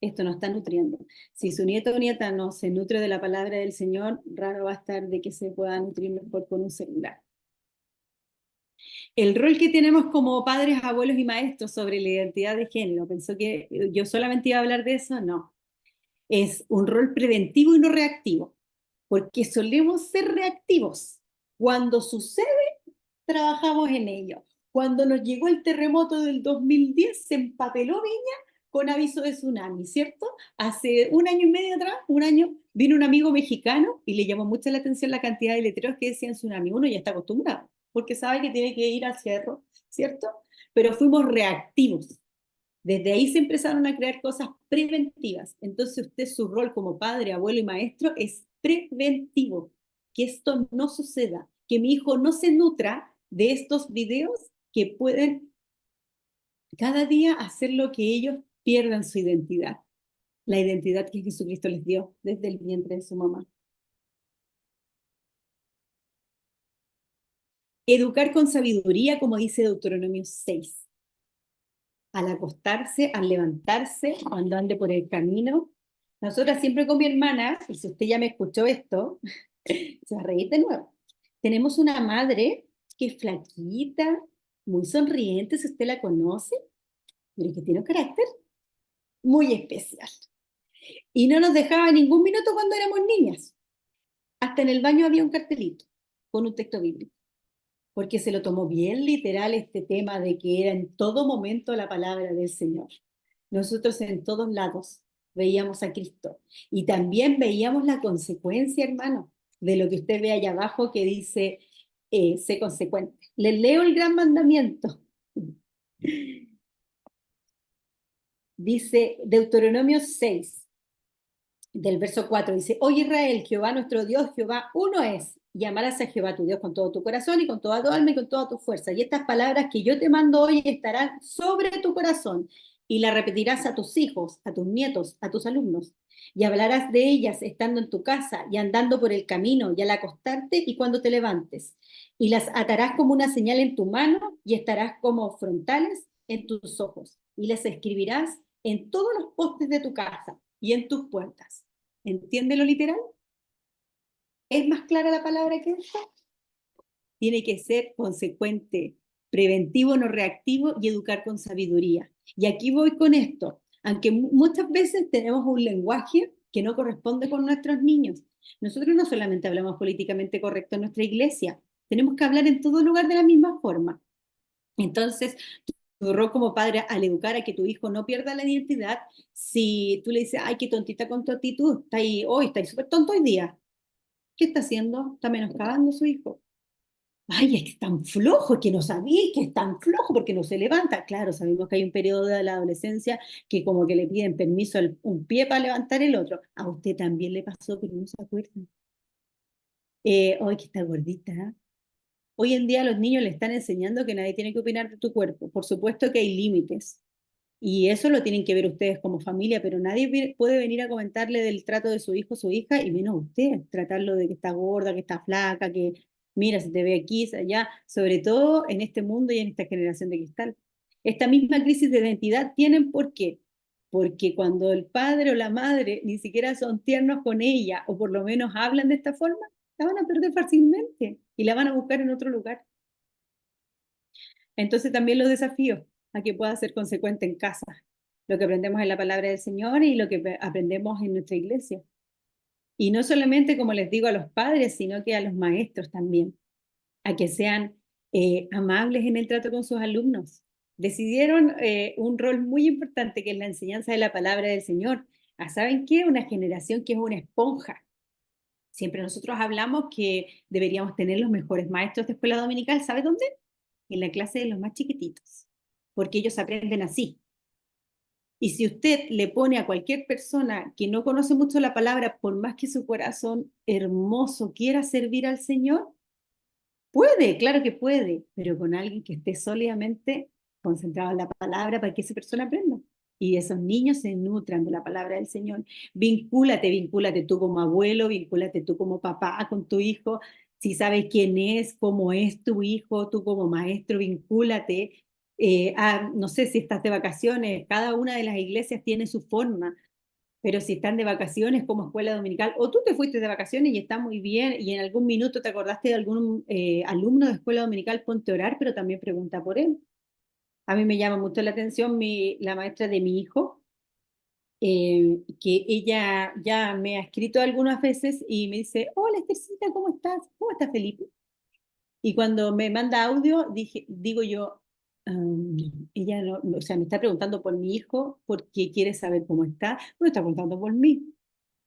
Esto no está nutriendo. Si su nieto o nieta no se nutre de la palabra del Señor, raro va a estar de que se pueda nutrir mejor con un celular. El rol que tenemos como padres, abuelos y maestros sobre la identidad de género, pensó que yo solamente iba a hablar de eso, no. Es un rol preventivo y no reactivo, porque solemos ser reactivos. Cuando sucede, trabajamos en ello. Cuando nos llegó el terremoto del 2010, se empapeló Viña con aviso de tsunami, ¿cierto? Hace un año y medio atrás, un año, vino un amigo mexicano y le llamó mucho la atención la cantidad de letreros que decían tsunami. Uno ya está acostumbrado, porque sabe que tiene que ir al cerro, ¿cierto? Pero fuimos reactivos. Desde ahí se empezaron a crear cosas preventivas. Entonces usted, su rol como padre, abuelo y maestro es preventivo. Que esto no suceda, que mi hijo no se nutra de estos videos que pueden cada día hacer lo que ellos pierdan su identidad. La identidad que Jesucristo les dio desde el vientre de su mamá. Educar con sabiduría, como dice Deuteronomio 6. Al acostarse, al levantarse, cuando ande por el camino. Nosotras siempre con mi hermana, y si usted ya me escuchó esto, se va a reír de nuevo. Tenemos una madre que es flaquita, muy sonriente, si usted la conoce, pero que tiene un carácter muy especial. Y no nos dejaba ningún minuto cuando éramos niñas. Hasta en el baño había un cartelito con un texto bíblico, porque se lo tomó bien literal este tema de que era en todo momento la palabra del Señor. Nosotros en todos lados veíamos a Cristo y también veíamos la consecuencia, hermano, de lo que usted ve allá abajo que dice, sé consecuente. Les leo el gran mandamiento. Dice Deuteronomio 6, del verso 4, dice, oye Israel, Jehová nuestro Dios, Jehová uno es, y amarás a Jehová tu Dios con todo tu corazón y con toda tu alma y con toda tu fuerza. Y estas palabras que yo te mando hoy estarán sobre tu corazón y las repetirás a tus hijos, a tus nietos, a tus alumnos. Y hablarás de ellas estando en tu casa y andando por el camino y al acostarte y cuando te levantes. Y las atarás como una señal en tu mano y estarás como frontales en tus ojos. Y las escribirás en todos los postes de tu casa y en tus puertas. ¿Entiende lo literal? ¿Es más clara la palabra que esta? Tiene que ser consecuente, preventivo, no reactivo y educar con sabiduría. Y aquí voy con esto. Aunque muchas veces tenemos un lenguaje que no corresponde con nuestros niños. Nosotros no solamente hablamos políticamente correcto en nuestra iglesia, tenemos que hablar en todo lugar de la misma forma. Entonces, tu rol como padre al educar a que tu hijo no pierda la identidad, si tú le dices, ay, qué tontita con tu actitud, está ahí, hoy está súper tonto hoy día. ¿Qué está haciendo? Está menoscabando a su hijo. Ay, es que es tan flojo, que no sabía que es tan flojo porque no se levanta. Claro, sabemos que hay un periodo de la adolescencia que como que le piden permiso un pie para levantar el otro. A usted también le pasó, pero no se acuerda. Hoy que está gordita, ¿eh? Hoy en día a los niños le están enseñando que nadie tiene que opinar de tu cuerpo. Por supuesto que hay límites. Y eso lo tienen que ver ustedes como familia, pero nadie puede venir a comentarle del trato de su hijo o su hija, y menos usted, tratarlo de que está gorda, que está flaca, que mira, se te ve aquí, allá, sobre todo en este mundo y en esta generación de cristal. Esta misma crisis de identidad tienen ¿por qué? Porque cuando el padre o la madre ni siquiera son tiernos con ella, o por lo menos hablan de esta forma, la van a perder fácilmente y la van a buscar en otro lugar. Entonces también los desafíos a que pueda ser consecuente en casa, lo que aprendemos en la palabra del Señor y lo que aprendemos en nuestra iglesia. Y no solamente, como les digo, a los padres, sino que a los maestros también, a que sean amables en el trato con sus alumnos. Decidieron un rol muy importante, que es la enseñanza de la palabra del Señor. ¿Saben qué? Una generación que es una esponja. Siempre nosotros hablamos que deberíamos tener los mejores maestros de escuela dominical. ¿Sabe dónde? En la clase de los más chiquititos, porque ellos aprenden así. Y si usted le pone a cualquier persona que no conoce mucho la palabra, por más que su corazón hermoso quiera servir al Señor, puede, claro que puede, pero con alguien que esté sólidamente concentrado en la palabra para que esa persona aprenda. Y esos niños se nutran de la palabra del Señor. Vincúlate tú como abuelo, vincúlate tú como papá con tu hijo. Si sabes quién es, cómo es tu hijo, tú como maestro, vincúlate. No sé si estás de vacaciones, cada una de las iglesias tiene su forma, pero si están de vacaciones como escuela dominical, o tú te fuiste de vacaciones y está muy bien, y en algún minuto te acordaste de algún alumno de escuela dominical, ponte a orar, pero también pregunta por él. A mí me llama mucho la atención la maestra de mi hijo, que ella ya me ha escrito algunas veces y me dice, hola Estercita, ¿cómo estás? ¿Cómo estás, Felipe? Y cuando me manda audio, digo yo, ella no, o sea, me está preguntando por mi hijo porque quiere saber cómo está, no está preguntando por mí.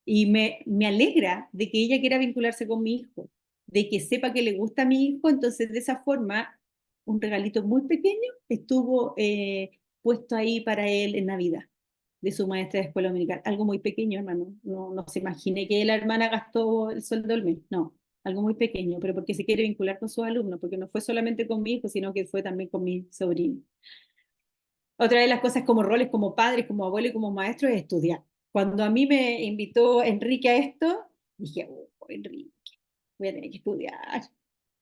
Y me alegra de que ella quiera vincularse con mi hijo, de que sepa que le gusta a mi hijo, entonces de esa forma, un regalito muy pequeño estuvo puesto ahí para él en Navidad, de su maestra de escuela dominical. Algo muy pequeño, hermano. No, no se imagine que la hermana gastó el sueldo del mes, no. Algo muy pequeño, pero porque se quiere vincular con sus alumnos, porque no fue solamente con mi hijo, sino que fue también con mi sobrino. Otra de las cosas como roles, como padres, como abuelo y como maestro es estudiar. Cuando a mí me invitó Enrique a esto, dije, oh, Enrique, voy a tener que estudiar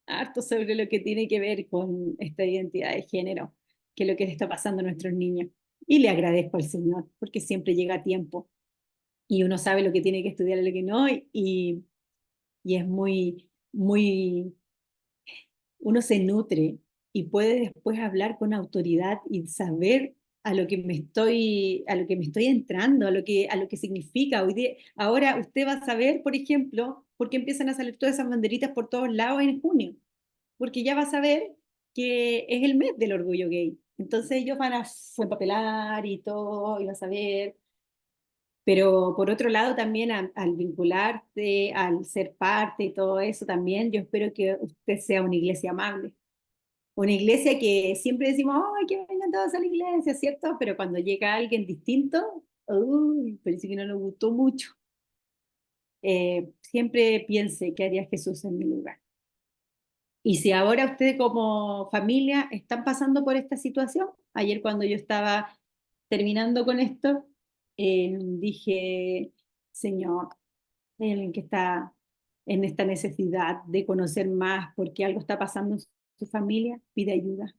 harto sobre lo que tiene que ver con esta identidad de género, que es lo que le está pasando a nuestros niños. Y le agradezco al Señor, porque siempre llega a tiempo y uno sabe lo que tiene que estudiar y lo que no, y es muy, uno se nutre y puede después hablar con autoridad y saber a lo que me estoy entrando, a lo que significa. Ahora usted va a saber, por ejemplo, por qué empiezan a salir todas esas banderitas por todos lados en junio, porque ya va a saber que es el mes del orgullo gay. Entonces ellos van a empapelar y todo, y va a saber. Pero por otro lado, también al vincularte, al ser parte y todo eso, también yo espero que usted sea una iglesia amable. Una iglesia que siempre decimos, ¡ay, que vengan todos a la iglesia!, ¿cierto? Pero cuando llega alguien distinto, uy, parece que no nos gustó mucho. Siempre piense qué haría Jesús en mi lugar. Y si ahora ustedes como familia están pasando por esta situación, ayer cuando yo estaba terminando con esto, dije, Señor, hay alguien que está en esta necesidad de conocer más porque algo está pasando en su familia, pide ayuda.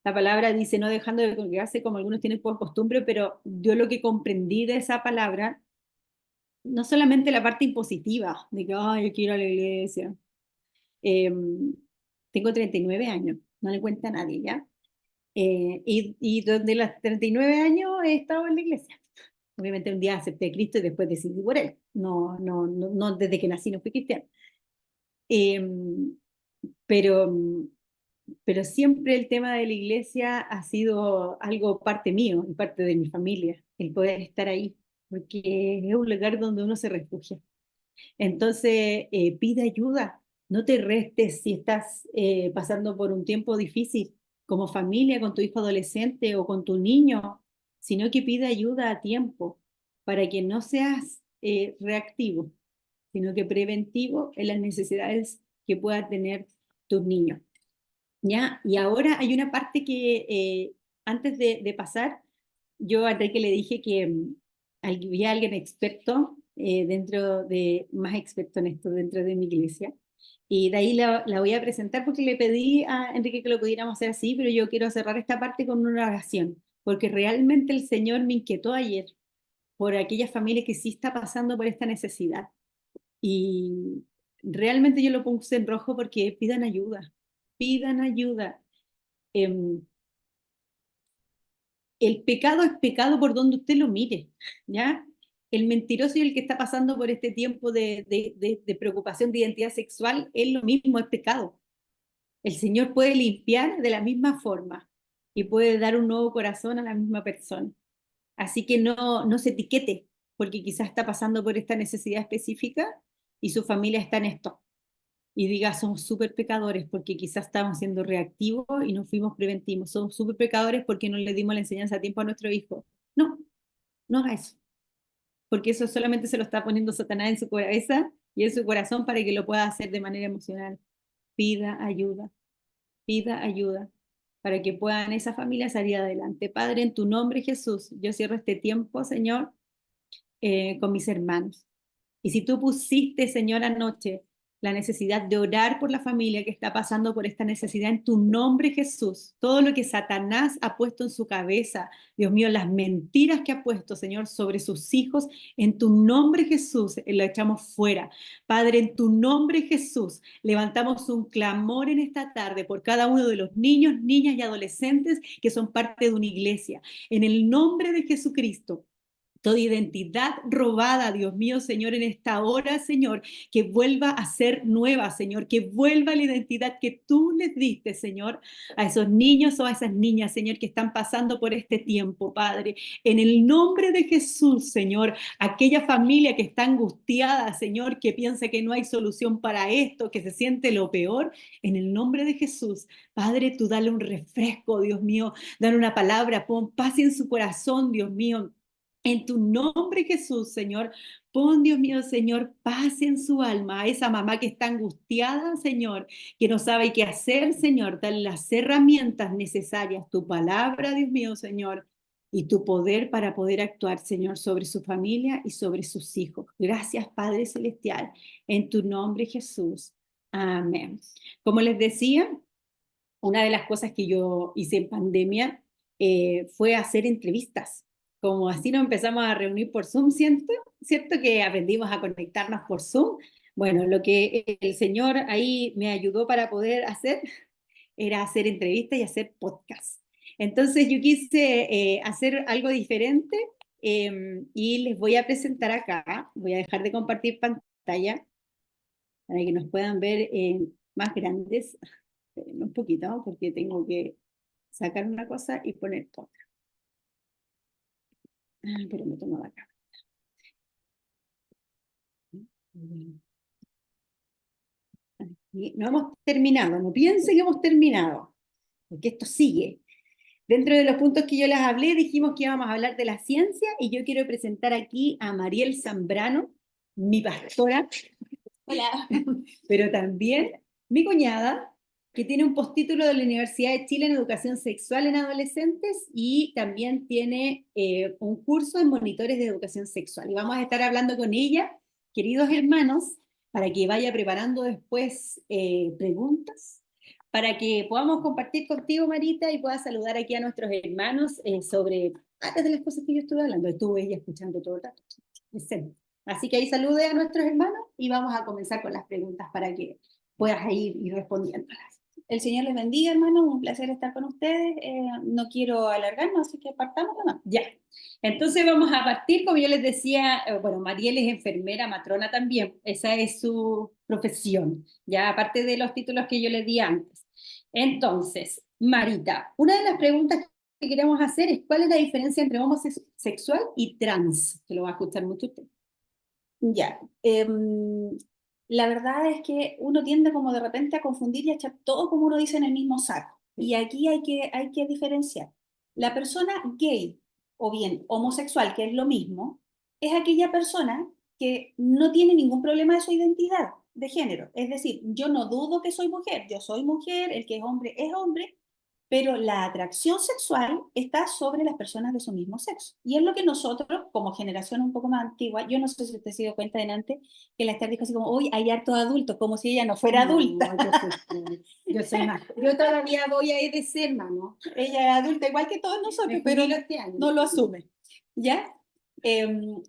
La palabra dice no dejando de congregarse como algunos tienen por costumbre, pero yo lo que comprendí de esa palabra, no solamente la parte impositiva, de que "ay, yo quiero ir a la iglesia". Eh, Tengo 39 años, no le cuenta a nadie, ¿ya? Y desde los 39 años he estado en la iglesia. Obviamente un día acepté a Cristo y después decidí por él. No, no, no, no desde que nací no fui cristiana. Eh, pero, pero siempre el tema de la iglesia ha sido algo parte mío y parte de mi familia, el poder estar ahí, porque es un lugar donde uno se refugia. Entonces, pide ayuda, no te restes si estás pasando por un tiempo difícil como familia, con tu hijo adolescente o con tu niño, sino que pide ayuda a tiempo para que no seas reactivo, sino que preventivo en las necesidades que puedan tener tus niños. ¿Ya? Y ahora hay una parte que antes de pasar, yo a Enrique le dije que había alguien experto más experto en esto dentro de mi iglesia. Y de ahí la voy a presentar porque le pedí a Enrique que lo pudiéramos hacer así, pero yo quiero cerrar esta parte con una oración, porque realmente el Señor me inquietó ayer por aquella familia que sí está pasando por esta necesidad. Y realmente yo lo puse en rojo porque pidan ayuda, pidan ayuda. Em, el pecado es pecado por donde usted lo mire, ¿ya? el mentiroso y el que está pasando por este tiempo de preocupación de identidad sexual es lo mismo, es pecado. El Señor puede limpiar de la misma forma y puede dar un nuevo corazón a la misma persona. Así que no se etiquete, porque quizás está pasando por esta necesidad específica y su familia está en esto. Y diga, somos súper pecadores porque quizás estamos siendo reactivos y no fuimos preventivos. Somos súper pecadores porque no le dimos la enseñanza a tiempo a nuestro hijo. No, no haga eso, porque eso solamente se lo está poniendo Satanás en su cabeza y en su corazón para que lo pueda hacer de manera emocional. Pida ayuda, pida ayuda para que puedan esa familia salir adelante. Padre, en tu nombre, Jesús, yo cierro este tiempo, Señor, con mis hermanos. Y si tú pusiste, Señor, anoche la necesidad de orar por la familia que está pasando por esta necesidad en tu nombre, Jesús, todo lo que Satanás ha puesto en su cabeza, Dios mío, las mentiras que ha puesto, Señor, sobre sus hijos, en tu nombre, Jesús, lo echamos fuera. Padre, en tu nombre, Jesús, levantamos un clamor en esta tarde por cada uno de los niños, niñas y adolescentes que son parte de una iglesia. En el nombre de Jesucristo, toda identidad robada, Dios mío, Señor, en esta hora, Señor, que vuelva a ser nueva, Señor, que vuelva la identidad que tú les diste, Señor, a esos niños o a esas niñas, Señor, que están pasando por este tiempo, Padre. En el nombre de Jesús, Señor, aquella familia que está angustiada, Señor, que piensa que no hay solución para esto, que se siente lo peor, en el nombre de Jesús, Padre, tú dale un refresco, Dios mío, dale una palabra, pon paz en su corazón, Dios mío. En tu nombre, Jesús, Señor, pon, Dios mío, Señor, paz en su alma a esa mamá que está angustiada, Señor, que no sabe qué hacer, Señor. Dale las herramientas necesarias, tu palabra, Dios mío, Señor, y tu poder para poder actuar, Señor, sobre su familia y sobre sus hijos. Gracias, Padre Celestial, en tu nombre, Jesús. Amén. Como les decía, una de las cosas que yo hice en pandemia fue hacer entrevistas. Como así nos empezamos a reunir por Zoom, ¿cierto? ¿Cierto que aprendimos a conectarnos por Zoom? Bueno, lo que el Señor ahí me ayudó para poder hacer era hacer entrevistas y hacer podcasts. Entonces yo quise hacer algo diferente y les voy a presentar acá, voy a dejar de compartir pantalla para que nos puedan ver más grandes. Espérenme un poquito, porque tengo que sacar una cosa y poner otra. Pero me tomo acá. Y no hemos terminado, no piensen que hemos terminado, porque esto sigue. Dentro de los puntos que yo les hablé, dijimos que íbamos a hablar de la ciencia y yo quiero presentar aquí a Mariel Zambrano, mi pastora. Hola. Pero también mi cuñada, que tiene un postítulo de la Universidad de Chile en Educación Sexual en Adolescentes y también tiene un curso en monitores de educación sexual. Y vamos a estar hablando con ella, queridos hermanos, para que vaya preparando después preguntas, para que podamos compartir contigo, Marita, y puedas saludar aquí a nuestros hermanos sobre varias de las cosas que yo estuve hablando. Estuvo ella escuchando todo el rato. Excelente. Así que ahí salude a nuestros hermanos y vamos a comenzar con las preguntas para que puedas ir respondiéndolas. El Señor les bendiga, hermanos. Un placer estar con ustedes. No quiero alargarnos, así que partamos, ¿no? Ya. Entonces vamos a partir, como yo les decía, bueno, Mariel es enfermera, matrona también. Esa es su profesión, ya aparte de los títulos que yo les di antes. Entonces, Marita, una de las preguntas que queremos hacer es ¿cuál es la diferencia entre homosexual y trans? Que lo va a escuchar mucho usted. Ya. La verdad es que uno tiende como de repente a confundir y a echar todo, como uno dice, en el mismo saco. Y aquí hay que diferenciar. La persona gay o bien homosexual, que es lo mismo, es aquella persona que no tiene ningún problema de su identidad de género. Es decir, yo no dudo que soy mujer, yo soy mujer, el que es hombre, pero la atracción sexual está sobre las personas de su mismo sexo. Y es lo que nosotros, como generación un poco más antigua, yo no sé si usted se dio cuenta delante, que la Esther dijo así como, hoy hay hartos adultos, como si ella no fuera adulta. Yo soy más. Yo todavía voy a EDC, hermano. Ella es adulta igual que todos nosotros, pero este año. no lo asume. ¿Ya?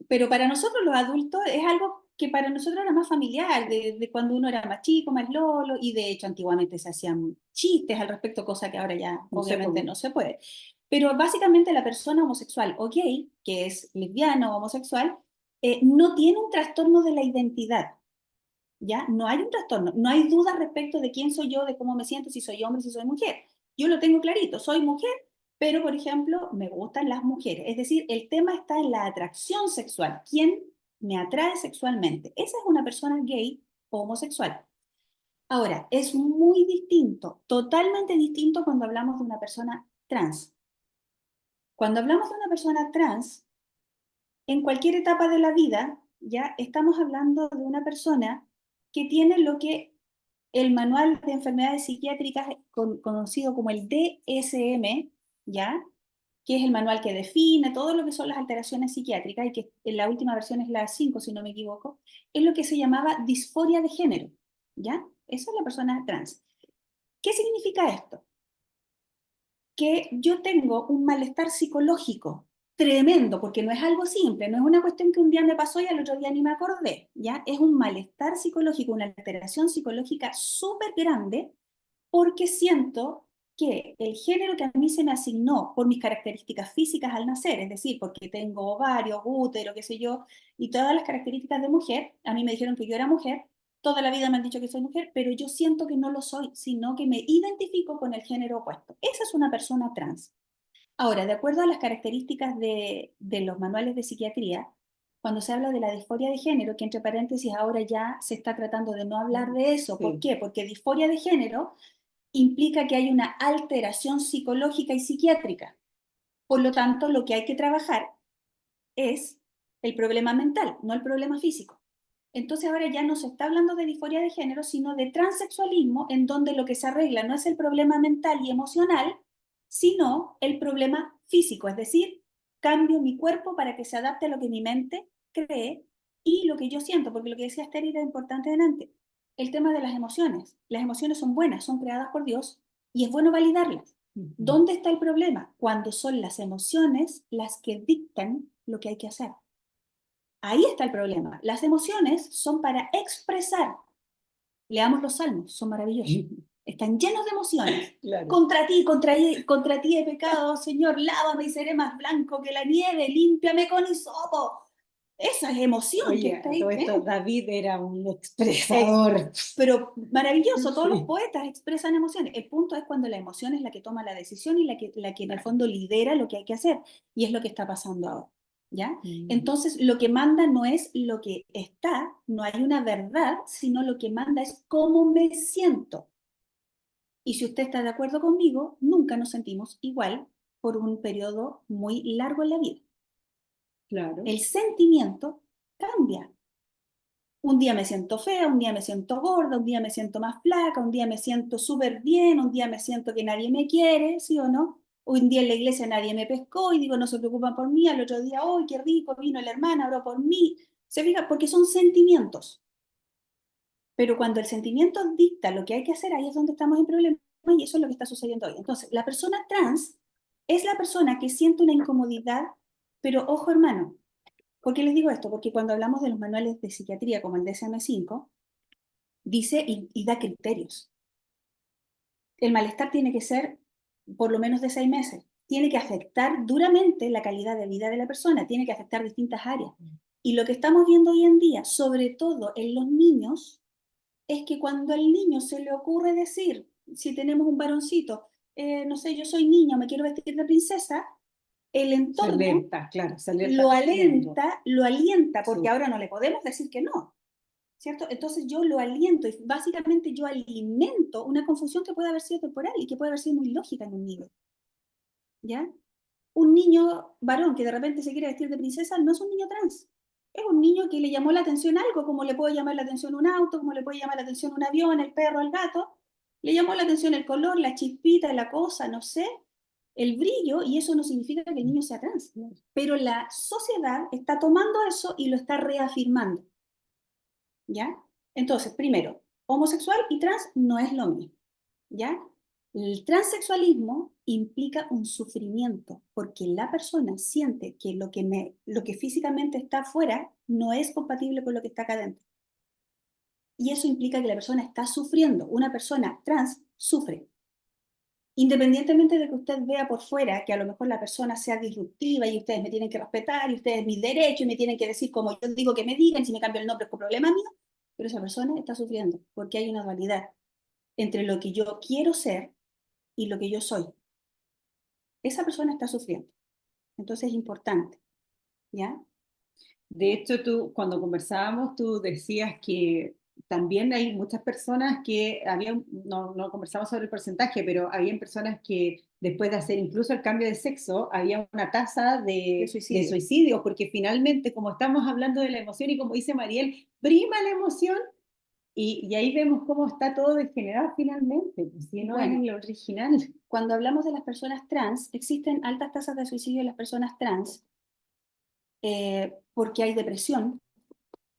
Pero para nosotros los adultos es algo que para nosotros era más familiar, de cuando uno era más chico, más lolo, y de hecho antiguamente se hacían chistes al respecto, cosa que ahora ya obviamente no se puede. Pero básicamente la persona homosexual o gay, que es lesbiana o homosexual, no tiene un trastorno de la identidad, ¿ya? No hay un trastorno, no hay duda respecto de quién soy yo, de cómo me siento, si soy hombre, si soy mujer. Yo lo tengo clarito, soy mujer, pero por ejemplo, me gustan las mujeres. Es decir, el tema está en la atracción sexual. ¿Quién me atrae sexualmente? Esa es una persona gay o homosexual. Ahora, es muy distinto, totalmente distinto cuando hablamos de una persona trans. Cuando hablamos de una persona trans, en cualquier etapa de la vida, ya estamos hablando de una persona que tiene lo que el manual de enfermedades psiquiátricas conocido como el DSM, ya, que es el manual que define todo lo que son las alteraciones psiquiátricas y que en la última versión es la 5, si no me equivoco, es lo que se llamaba disforia de género, ¿ya? Esa es la persona trans. ¿Qué significa esto? Que yo tengo un malestar psicológico tremendo, porque no es algo simple, no es una cuestión que un día me pasó y al otro día ni me acordé, ¿ya? Es un malestar psicológico, una alteración psicológica súper grande, porque siento que el género que a mí se me asignó por mis características físicas al nacer, es decir, porque tengo ovarios, útero, qué sé yo, y todas las características de mujer, a mí me dijeron que yo era mujer, toda la vida me han dicho que soy mujer, pero yo siento que no lo soy, sino que me identifico con el género opuesto. Esa es una persona trans. Ahora, de acuerdo a las características de los manuales de psiquiatría, cuando se habla de la disforia de género, que entre paréntesis ahora ya se está tratando de no hablar de eso, ¿por qué? Porque disforia de género implica que hay una alteración psicológica y psiquiátrica. Por lo tanto, lo que hay que trabajar es el problema mental, no el problema físico. Entonces ahora ya no se está hablando de disforia de género, sino de transexualismo, en donde lo que se arregla no es el problema mental y emocional, sino el problema físico, es decir, cambio mi cuerpo para que se adapte a lo que mi mente cree y lo que yo siento, porque lo que decía Esther era importante delante, el tema de las emociones. Las emociones son buenas, son creadas por Dios y es bueno validarlas. ¿Dónde está el problema? Cuando son las emociones las que dictan lo que hay que hacer. Ahí está el problema. Las emociones son para expresar. Leamos los salmos, son maravillosos. Están llenos de emociones. Claro. Contra ti he pecado, Señor, lávame y seré más blanco que la nieve, límpiame con hisopo. Esa es emoción que Oye, está ahí. todo esto, David era un expresador. Pero maravilloso, todos los Sí. poetas expresan emociones. El punto es cuando la emoción es la que toma la decisión y la que en el fondo lidera lo que hay que hacer. Y es lo que está pasando ahora. ¿Ya? Entonces, lo que manda no es lo que está, no hay una verdad, sino lo que manda es cómo me siento. Y si usted está de acuerdo conmigo, nunca nos sentimos igual por un periodo muy largo en la vida. Claro. El sentimiento cambia. Un día me siento fea, un día me siento gorda, un día me siento más flaca, un día me siento súper bien, un día me siento que nadie me quiere, ¿sí o no? Un día en la iglesia nadie me pescó y digo, no se preocupan por mí, al otro día, ¡ay, qué rico! Vino la hermana, oró por mí. ¿Se fija? Porque son sentimientos. Pero cuando el sentimiento dicta lo que hay que hacer, ahí es donde estamos en problema y eso es lo que está sucediendo hoy. Entonces, la persona trans es la persona que siente una incomodidad, pero ojo hermano, ¿por qué les digo esto? Porque cuando hablamos de los manuales de psiquiatría como el DSM-5, dice y da criterios. El malestar tiene que ser por lo menos de 6 meses. Tiene que afectar duramente la calidad de vida de la persona, tiene que afectar distintas áreas. Y lo que estamos viendo hoy en día, sobre todo en los niños, es que cuando al niño se le ocurre decir, si tenemos un varoncito, no sé, yo soy niña, me quiero vestir de princesa, el entorno lo alienta, porque ahora no le podemos decir que no, ¿cierto? Entonces yo lo aliento y básicamente yo alimento una confusión que puede haber sido temporal y que puede haber sido muy lógica en un niño, ¿ya? Un niño varón que de repente se quiere vestir de princesa no es un niño trans, es un niño que le llamó la atención algo, como le puede llamar la atención un auto, como le puede llamar la atención un avión, el perro, el gato, le llamó la atención el color, la chispita, la cosa, no sé, el brillo, y eso no significa que el niño sea trans, pero la sociedad está tomando eso y lo está reafirmando, ¿ya? Entonces, primero, homosexual y trans no es lo mismo, ¿ya? El transexualismo implica un sufrimiento, porque la persona siente que lo que físicamente está afuera no es compatible con lo que está acá adentro. Y eso implica que la persona está sufriendo. Una persona trans sufre. Independientemente de que usted vea por fuera que a lo mejor la persona sea disruptiva y ustedes me tienen que respetar y ustedes mis derechos y me tienen que decir como yo digo que me digan, si me cambio el nombre es un problema mío, pero esa persona está sufriendo porque hay una dualidad entre lo que yo quiero ser y lo que yo soy. Esa persona está sufriendo. Entonces es importante, ¿ya? De hecho, tú, cuando conversábamos, tú decías que también hay muchas personas que habían, no conversamos sobre el porcentaje, pero habían personas que después de hacer incluso el cambio de sexo, había una tasa De de suicidio. suicidio, porque finalmente, como estamos hablando de la emoción y como dice Mariel, prima la emoción y ahí vemos cómo está todo degenerado finalmente, pues, si no Bueno. es el original. Cuando hablamos de las personas trans, existen altas tasas de suicidio en las personas trans porque hay depresión,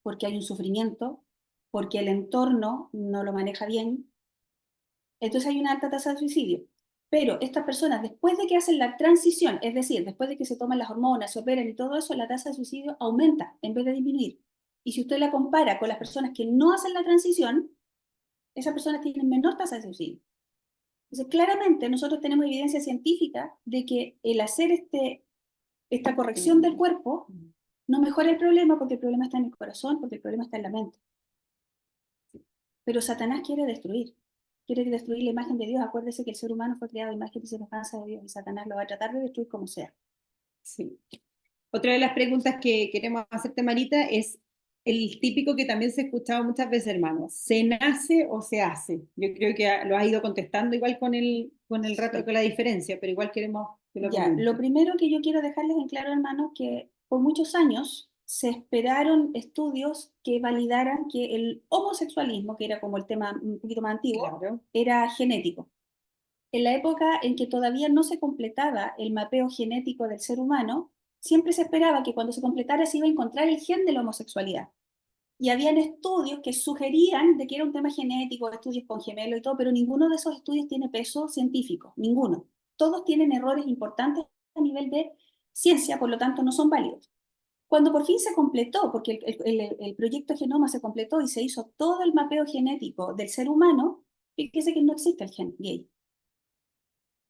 porque hay un sufrimiento, porque el entorno no lo maneja bien. Entonces hay una alta tasa de suicidio. Pero estas personas, después de que hacen la transición, es decir, después de que se toman las hormonas, se operan y todo eso, la tasa de suicidio aumenta en vez de disminuir. Y si usted la compara con las personas que no hacen la transición, esas personas tienen menor tasa de suicidio. Entonces, claramente nosotros tenemos evidencia científica de que el hacer esta corrección del cuerpo no mejora el problema porque el problema está en el corazón, porque el problema está en la mente. Pero Satanás quiere destruir la imagen de Dios. Acuérdese que el ser humano fue creado a imagen y semejanza de Dios y Satanás lo va a tratar de destruir como sea. Sí. Otra de las preguntas que queremos hacerte, Marita, es el típico que también se ha escuchado muchas veces, hermano. ¿Se nace o se hace? Yo creo que lo has ido contestando igual con el rato, Sí. con la diferencia, pero igual queremos que lo Ya, comentes. lo primero que yo quiero dejarles en claro, hermanos, que por muchos años se esperaron estudios que validaran que el homosexualismo, que era como el tema un poquito más antiguo, Claro. era genético. En la época en que todavía no se completaba el mapeo genético del ser humano, siempre se esperaba que cuando se completara se iba a encontrar el gen de la homosexualidad. Y habían estudios que sugerían de que era un tema genético, estudios con gemelos y todo, pero ninguno de esos estudios tiene peso científico, ninguno. Todos tienen errores importantes a nivel de ciencia, por lo tanto no son válidos. Cuando por fin se completó, porque el proyecto Genoma se completó y se hizo todo el mapeo genético del ser humano, fíjese que no existe el gen gay.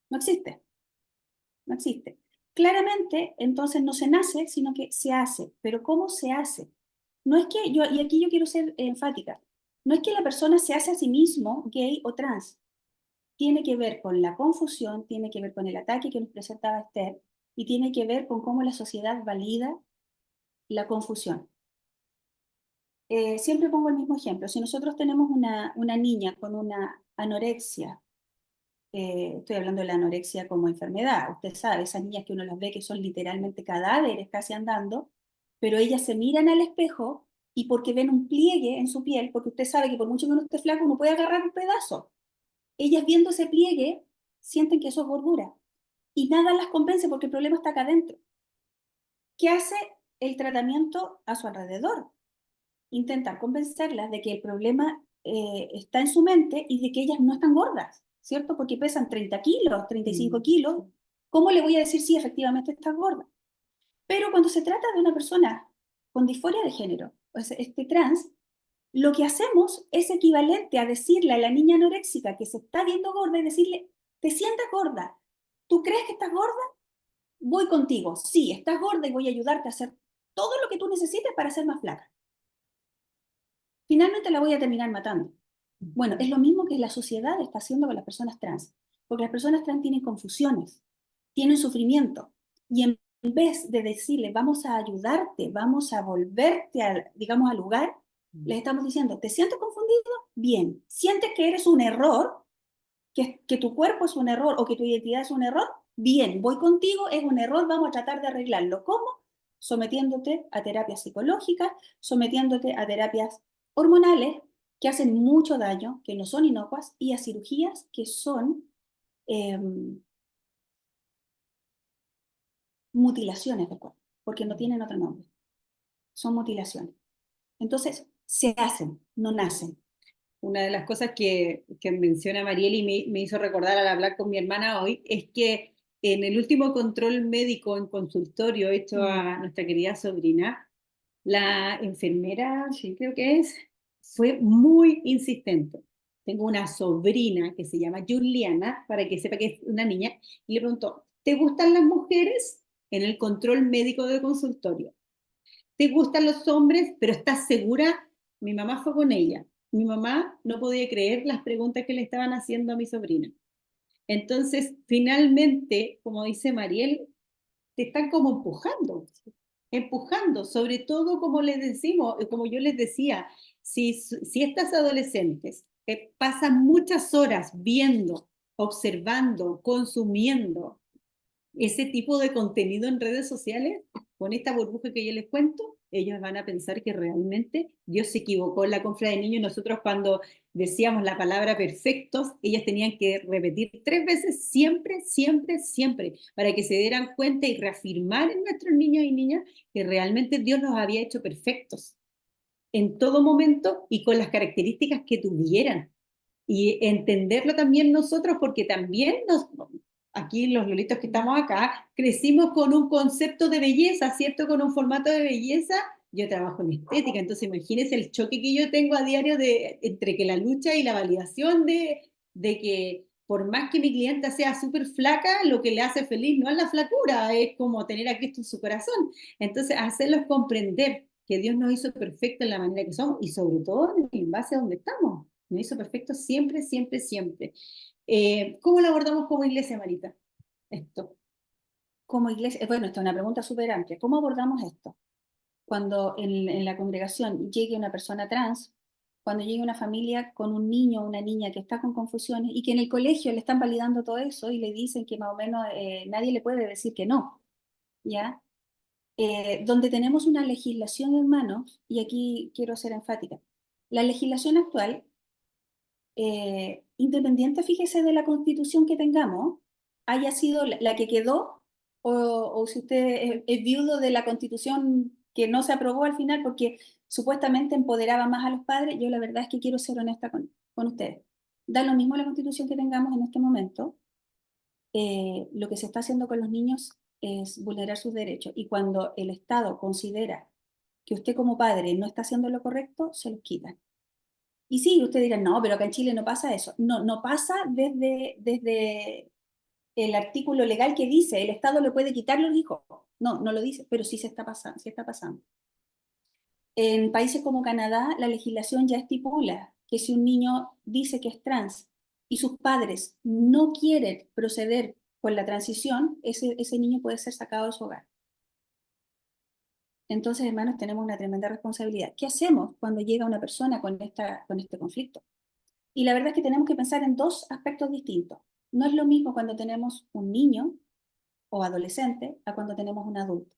No existe, no existe. Claramente, entonces no se nace, sino que se hace. Pero ¿cómo se hace? No es que yo, y aquí yo quiero ser enfática, no es que la persona se hace a sí mismo gay o trans. Tiene que ver con la confusión, tiene que ver con el ataque que nos presentaba Esther, y tiene que ver con cómo la sociedad valida la confusión. Siempre pongo el mismo ejemplo. Si nosotros tenemos una niña con una anorexia, estoy hablando de la anorexia como enfermedad, usted sabe, esas niñas que uno las ve que son literalmente cadáveres casi andando, pero ellas se miran al espejo y porque ven un pliegue en su piel, porque usted sabe que por mucho que uno esté flaco, uno puede agarrar un pedazo. Ellas viendo ese pliegue sienten que eso es gordura y nada las convence porque el problema está acá adentro. ¿Qué hace el tratamiento a su alrededor? Intentar convencerlas de que el problema está en su mente y de que ellas no están gordas, ¿cierto? Porque pesan 30 kilos, 35 kilos. ¿Cómo le voy a decir si efectivamente estás gorda? Pero cuando se trata de una persona con disforia de género, pues trans, lo que hacemos es equivalente a decirle a la niña anoréxica que se está viendo gorda y decirle, ¿te sientes gorda? ¿Tú crees que estás gorda? Voy contigo. Sí, estás gorda y voy a ayudarte a hacer todo lo que tú necesites para ser más flaca. Finalmente la voy a terminar matando. Bueno, es lo mismo que la sociedad está haciendo con las personas trans, porque las personas trans tienen confusiones, tienen sufrimiento, y en vez de decirle, vamos a ayudarte, vamos a volverte, digamos, al lugar, les estamos diciendo, ¿te sientes confundido? Bien. ¿Sientes que eres un error? ¿Que tu cuerpo es un error o que tu identidad es un error? Bien, voy contigo, es un error, vamos a tratar de arreglarlo. ¿Cómo? Sometiéndote a terapias psicológicas, sometiéndote a terapias hormonales que hacen mucho daño, que no son inocuas, y a cirugías que son mutilaciones del cuerpo, porque no tienen otro nombre. Son mutilaciones. Entonces, se hacen, no nacen. Una de las cosas que menciona Mariel y me hizo recordar al hablar con mi hermana hoy es que en el último control médico en consultorio hecho a nuestra querida sobrina, la enfermera, sí creo que es, fue muy insistente. tengo una sobrina que se llama Juliana, para que sepa que es una niña, y le preguntó, ¿te gustan las mujeres? En el control médico de consultorio. ¿Te gustan los hombres? Pero ¿estás segura? Mi mamá fue con ella. Mi mamá no podía creer las preguntas que le estaban haciendo a mi sobrina. Entonces, finalmente, como dice Mariel, te están como empujando, sobre todo como les decimos, como yo les decía, si estas adolescentes pasan muchas horas viendo, observando, consumiendo ese tipo de contenido en redes sociales, con esta burbuja que yo les cuento, ellos van a pensar que realmente Dios se equivocó en la compra de niños. Nosotros cuando decíamos la palabra perfectos, ellas tenían que repetir 3 veces siempre, siempre, siempre, para que se dieran cuenta y reafirmar en nuestros niños y niñas que realmente Dios los había hecho perfectos en todo momento y con las características que tuvieran. Y entenderlo también nosotros, porque también aquí los lolitos que estamos acá, crecimos con un concepto de belleza, ¿cierto? Con un formato de belleza. Yo trabajo en estética, entonces imagínense el choque que yo tengo a diario entre que la lucha y la validación de que por más que mi clienta sea súper flaca, lo que le hace feliz no es la flacura, es como tener a Cristo en su corazón. Entonces, hacerlos comprender que Dios nos hizo perfectos en la manera que somos y sobre todo en base a donde estamos. Nos hizo perfectos siempre, siempre, siempre. ¿Cómo lo abordamos como iglesia, Marita? Esto. Como iglesia, bueno, esta es una pregunta súper amplia. ¿Cómo abordamos esto? Cuando en la congregación llegue una persona trans, cuando llegue una familia con un niño o una niña que está con confusiones y que en el colegio le están validando todo eso y le dicen que más o menos nadie le puede decir que no, ¿ya? Donde tenemos una legislación en manos, y aquí quiero ser enfática, la legislación actual, independiente, fíjese, de la constitución que tengamos, haya sido la que quedó, o si usted es viudo de la constitución que no se aprobó al final porque supuestamente empoderaba más a los padres, yo la verdad es que quiero ser honesta con ustedes. Da lo mismo la constitución que tengamos en este momento, lo que se está haciendo con los niños es vulnerar sus derechos. Y cuando el Estado considera que usted como padre no está haciendo lo correcto, se los quitan. Y sí, usted dirá, no, pero acá en Chile no pasa eso. No, no pasa desde el artículo legal que dice, el Estado le puede quitar los hijos. No, no lo dice, pero sí se está pasando, sí está pasando. En países como Canadá, la legislación ya estipula que si un niño dice que es trans y sus padres no quieren proceder con la transición, ese niño puede ser sacado de su hogar. Entonces, hermanos, tenemos una tremenda responsabilidad. ¿Qué hacemos cuando llega una persona con este conflicto? Y la verdad es que tenemos que pensar en dos aspectos distintos. No es lo mismo cuando tenemos un niño o adolescente a cuando tenemos un adulto.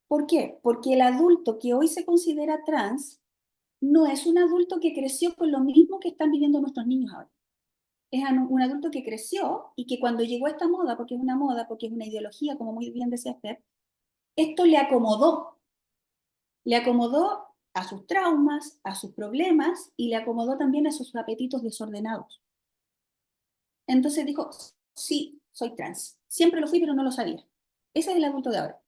¿Por qué? Porque el adulto que hoy se considera trans no es un adulto que creció con lo mismo que están viviendo nuestros niños ahora. Es un adulto que creció y que cuando llegó a esta moda, porque es una moda, porque es una ideología, como muy bien decía Esther, esto le acomodó a sus traumas, a sus problemas y le acomodó también a sus apetitos desordenados. Entonces dijo, sí, soy trans. Siempre lo fui, pero no lo sabía. Ese es el adulto de ahora.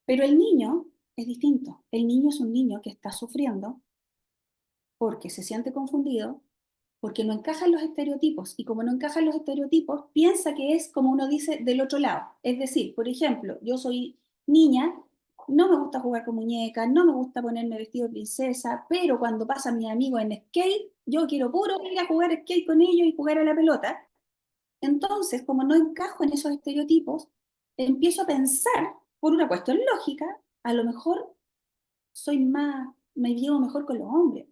Pero el niño es distinto. El niño es un niño que está sufriendo porque se siente confundido, porque no encajan los estereotipos. Y como no encajan los estereotipos, piensa que es, como uno dice, del otro lado. Es decir, por ejemplo, yo soy niña, no me gusta jugar con muñecas, no me gusta ponerme vestido de princesa, pero cuando pasan mis amigos en skate, yo quiero puro ir a jugar skate con ellos y jugar a la pelota. Entonces, como no encajo en esos estereotipos, empiezo a pensar, por una cuestión lógica, a lo mejor me llevo mejor con los hombres.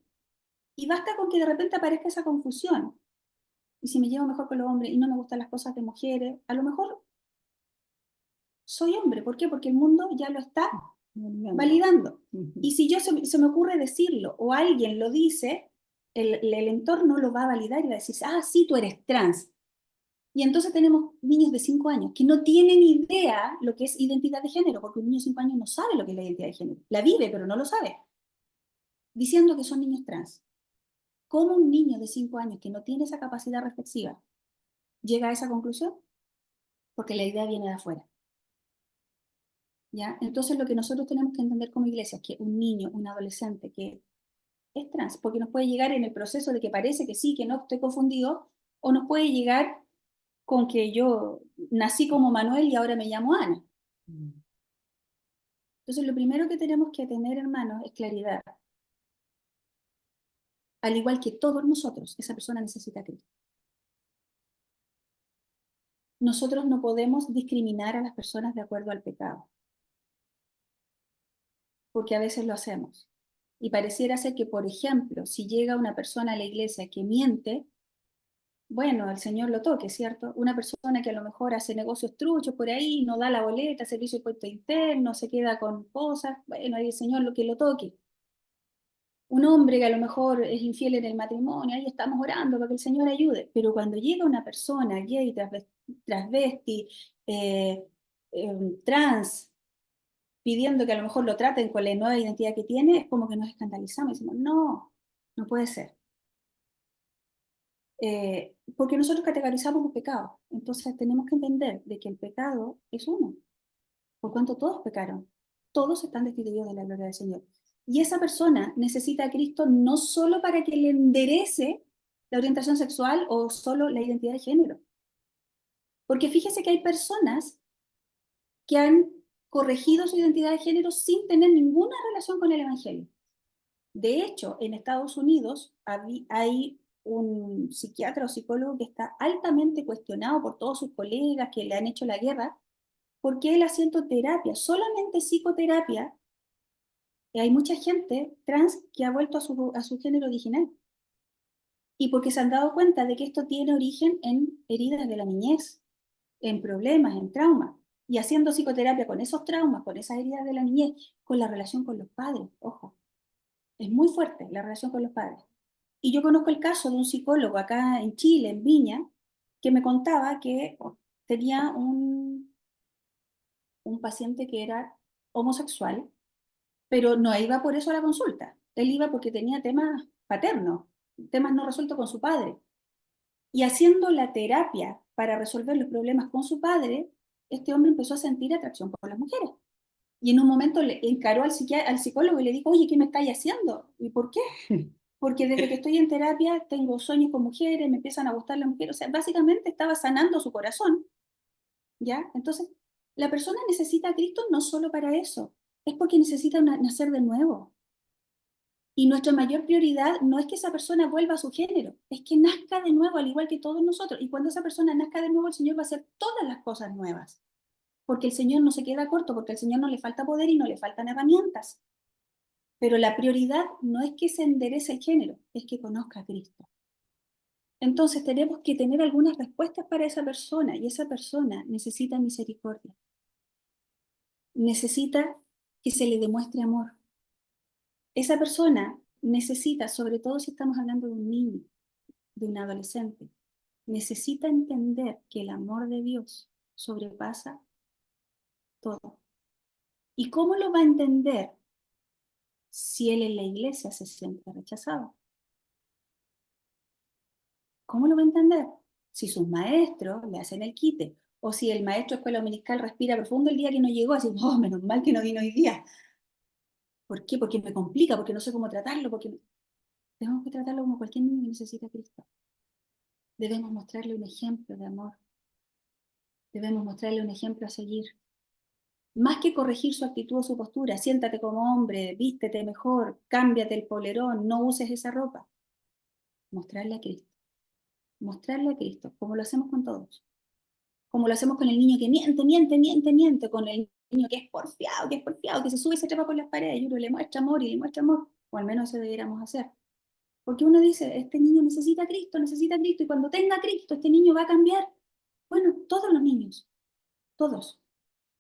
Y basta con que de repente aparezca esa confusión. Y si me llevo mejor con los hombres y no me gustan las cosas de mujeres, a lo mejor soy hombre. ¿Por qué? Porque el mundo ya lo está validando. Y si se me ocurre decirlo o alguien lo dice, el entorno lo va a validar y va a decir, ah, sí, tú eres trans. Y entonces tenemos niños de 5 años que no tienen idea lo que es identidad de género, porque un niño de 5 años no sabe lo que es la identidad de género. La vive, pero no lo sabe. Diciendo que son niños trans. ¿Cómo un niño de 5 años que no tiene esa capacidad reflexiva llega a esa conclusión? Porque la idea viene de afuera. ¿Ya? Entonces lo que nosotros tenemos que entender como iglesia es que un niño, un adolescente que es trans, porque nos puede llegar en el proceso de que parece que sí, que no, estoy confundido, o nos puede llegar con que yo nací como Manuel y ahora me llamo Ana. Entonces, lo primero que tenemos que tener, hermanos, es claridad. Al igual que todos nosotros, esa persona necesita a Cristo. Nosotros no podemos discriminar a las personas de acuerdo al pecado, porque a veces lo hacemos. Y pareciera ser que, por ejemplo, si llega una persona a la iglesia que miente, bueno, el Señor lo toque, ¿cierto? Una persona que a lo mejor hace negocios truchos por ahí, no da la boleta, servicio de impuesto interno, se queda con cosas, bueno, ahí el Señor lo que lo toque. Un hombre que a lo mejor es infiel en el matrimonio, ahí estamos orando para que el Señor ayude. Pero cuando llega una persona gay, transvesti, trans, pidiendo que a lo mejor lo traten con la nueva identidad que tiene, es como que nos escandalizamos y decimos, no, no puede ser. Porque nosotros categorizamos los pecados. Entonces tenemos que entender de que el pecado es uno. Por cuanto todos pecaron, todos están destituidos de la gloria del Señor. Y esa persona necesita a Cristo no solo para que le enderece la orientación sexual o solo la identidad de género. Porque fíjese que hay personas que han corregido su identidad de género sin tener ninguna relación con el Evangelio. De hecho, en Estados Unidos hay un psiquiatra o psicólogo que está altamente cuestionado por todos sus colegas que le han hecho la guerra, porque él haciendo terapia, solamente psicoterapia, hay mucha gente trans que ha vuelto a su género original. Y porque se han dado cuenta de que esto tiene origen en heridas de la niñez, en problemas, en traumas. Y haciendo psicoterapia con esos traumas, con esas heridas de la niñez, con la relación con los padres, ojo. Es muy fuerte la relación con los padres. Y yo conozco el caso de un psicólogo acá en Chile, en Viña, que me contaba que tenía un paciente que era homosexual, pero no iba por eso a la consulta. Él iba porque tenía temas paternos, temas no resueltos con su padre. Y haciendo la terapia para resolver los problemas con su padre, este hombre empezó a sentir atracción por las mujeres. Y en un momento le encaró al psicólogo y le dijo, oye, ¿qué me estáis haciendo? ¿Y por qué? Porque desde que estoy en terapia tengo sueños con mujeres, me empiezan a gustar las mujeres. O sea, básicamente estaba sanando su corazón, ¿ya? Entonces, la persona necesita a Cristo no solo para eso, es porque necesita nacer de nuevo. Y nuestra mayor prioridad no es que esa persona vuelva a su género, es que nazca de nuevo, al igual que todos nosotros. Y cuando esa persona nazca de nuevo, el Señor va a hacer todas las cosas nuevas. Porque el Señor no se queda corto, porque al Señor no le falta poder y no le faltan herramientas. Pero la prioridad no es que se enderece el género, es que conozca a Cristo. Entonces tenemos que tener algunas respuestas para esa persona y esa persona necesita misericordia. Necesita que se le demuestre amor. Esa persona necesita, sobre todo si estamos hablando de un niño, de un adolescente, necesita entender que el amor de Dios sobrepasa todo. ¿Y cómo lo va a entender si él en la iglesia se siente rechazado? ¿Cómo lo va a entender? Si sus maestros le hacen el quite, o si el maestro de escuela dominical respira profundo el día que no llegó, así, oh, menos mal que no vino hoy día. ¿Por qué? Porque me complica, porque no sé cómo tratarlo, porque tenemos que tratarlo como cualquier niño que necesita a Cristo. Debemos mostrarle un ejemplo de amor. Debemos mostrarle un ejemplo a seguir. Más que corregir su actitud o su postura, siéntate como hombre, vístete mejor, cámbiate el polerón, no uses esa ropa. Mostrarle a Cristo. Mostrarle a Cristo, como lo hacemos con todos. Como lo hacemos con el niño que miente, con el niño que es porfiado, que se sube y se trepa por las paredes, y uno le muestra amor y le muestra amor, o al menos eso deberíamos hacer. Porque uno dice, este niño necesita a Cristo, y cuando tenga a Cristo, este niño va a cambiar. Bueno, todos los niños, todos.